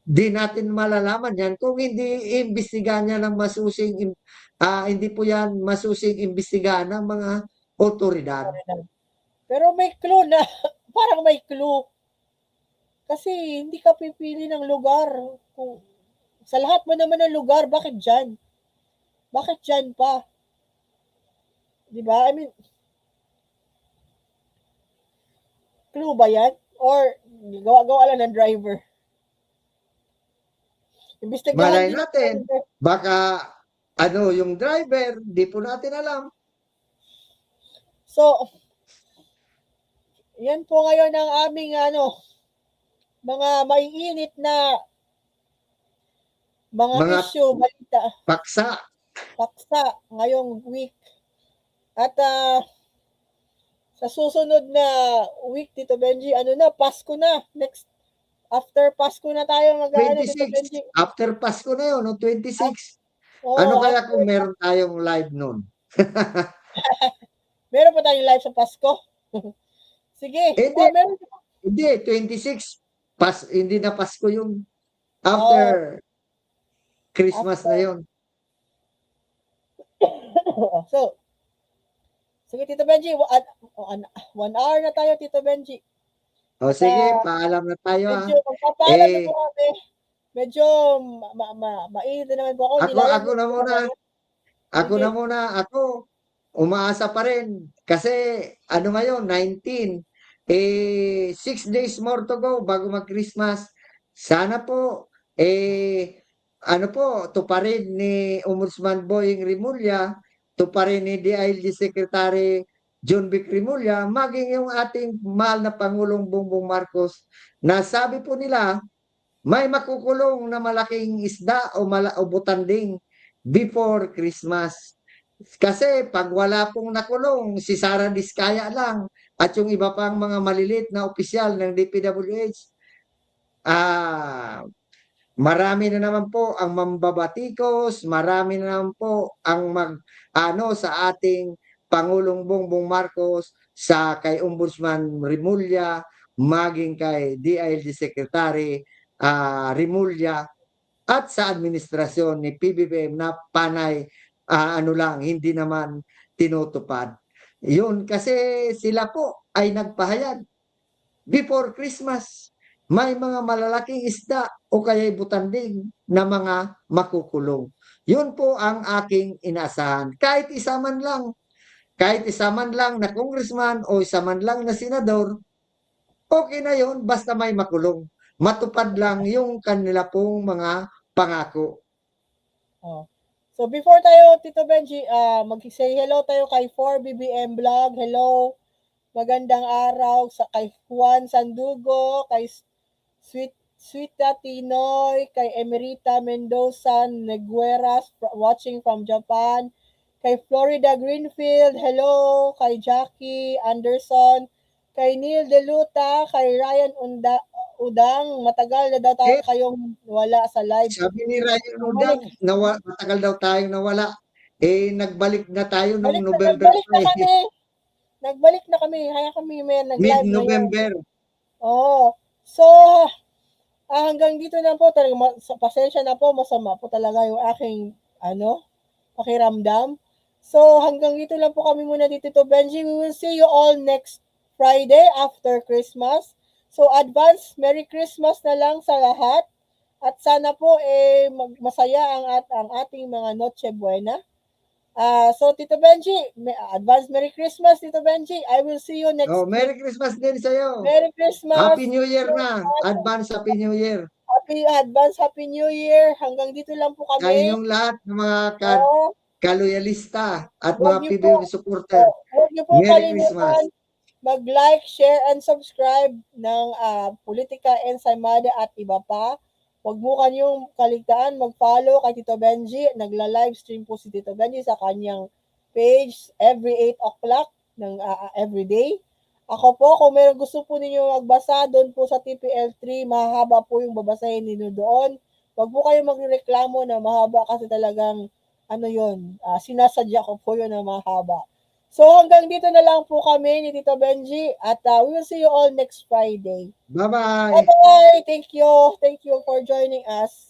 Di natin malalaman yan kung hindi imbestigahan niya ng hindi po yan masusing imbestigahan ng mga otoridad. Pero may clue na, parang may clue. Kasi hindi ka pipili ng lugar. Kung, sa lahat mo naman ng lugar, bakit dyan? Bakit dyan pa? Di ba? I mean, clue ba yan? Or gawa-gawa lang ng driver? Imbestigahan Malay din ng natin, driver. baka yung driver, di po natin alam. So, yan po ngayon ang aming mga maiinit na mga Mga issue, balita, paksa. paksa ngayong week. At sa susunod na week, Tito Benji, Pasko na. Next, after Pasko na tayo Tito 26. Benji. After Pasko na yun, no? 26. Ano Oo, kaya after, kung meron tayong live nun? meron pa tayong live sa Pasko. Sige. Hindi, Oh, meron. hindi, 26. Hindi na Pasko yung Oh, after Christmas na after. yon. So, sige, Tito Benji. 1 hour na tayo, Tito Benji. O At sige, paalam na tayo medyo ah. magpapaalam na Eh, po kami. Medyo mainit na naman po ako. ako Nilalagyan na ko na muna. kayo. Ako Sige. na muna. Ako, umaasa pa rin. Kasi, ngayon, 19. 6 days more to go bago mag-Christmas. Sana po, tuparin ni Ombudsman Boying Rimulya, tuparin ni DILG Secretary John Vic Rimulya, maging yung ating mahal na Pangulong Bongbong Marcos, na sabi po nila, may makukulong na malaking isda o butanding before Christmas. Kasi pag wala pong nakulong, si Sara Diskaya lang at yung iba pang mga maliliit na opisyal ng DPWH, marami na naman po ang mambabatikos, marami na naman po ang sa ating Pangulong Bongbong Marcos, sa kay Ombudsman Rimulya, maging kay DILG Secretary Rimulya, at sa administrasyon ni PBBM na panay hindi naman tinutupad. Yun kasi sila po ay nagpahayag before Christmas. may mga malalaking isda o kaya'y butanding na mga makukulong. Yun po ang aking inaasahan. Kahit isa man lang na congressman o isa man lang na senador, okay na yun basta may makulong. Matupad lang yung kanila pong mga pangako. Oh. So before tayo, Tito Benji, mag-say hello tayo kay 4BBM Vlog. Hello. Magandang araw sa kay Juan Sandugo, kay Sweet Tinoy, kay Emerita Mendoza Negueras watching from Japan, kay Florida Greenfield, hello, kay Jackie Anderson, kay Neil Deluta, kay Ryan Udang, matagal na daw tayo Eh, kayong wala sa live. sabi ni Ryan Bumalik, Udang, matagal daw tayong nawala. Nagbalik na tayo noong balik na, November nagbalik na 3, kami. Nagbalik na kami, kaya kami may nag-live ngayon. mid-November. Oo. So, hanggang dito na po talaga, pasensya na po, masama po talaga yung aking, pakiramdam. So, hanggang dito lang po kami muna dito to Benji. We will see you all next Friday after Christmas. So, advance Merry Christmas na lang sa lahat. At sana po masaya ang ating mga Noche Buena. So, Tito Benji, advance Merry Christmas, Tito Benji. I will see you next Oh, week. Merry Christmas din sa'yo. Merry Christmas. Happy New Year na. Advance Happy New Year. Happy New Year. Hanggang dito lang po Sa kami. inyong lahat ng mga Oh, kaloyalista at Huwag mga niyo PBB po, supporter. huwag niyo po Merry Christmas. kalimutan mag-like, share, and subscribe ng Politika Ensaymada at iba pa. Huwag mo kanyong kaligtaan mag-follow kay Tito Benji. Nagla-livestream po si Tito Benji sa kanyang page every 8 o'clock ng everyday. Ako po, kung meron gusto po ninyo magbasa doon po sa TPL3, mahaba po yung babasahin ninyo doon. Huwag po kayo magreklamo na mahaba kasi talagang sinasadya ko po yun na mahaba. So hanggang dito na lang po kami ni Tito Benji at we will see you all next Friday. Bye-bye. Bye-bye! Thank you for joining us.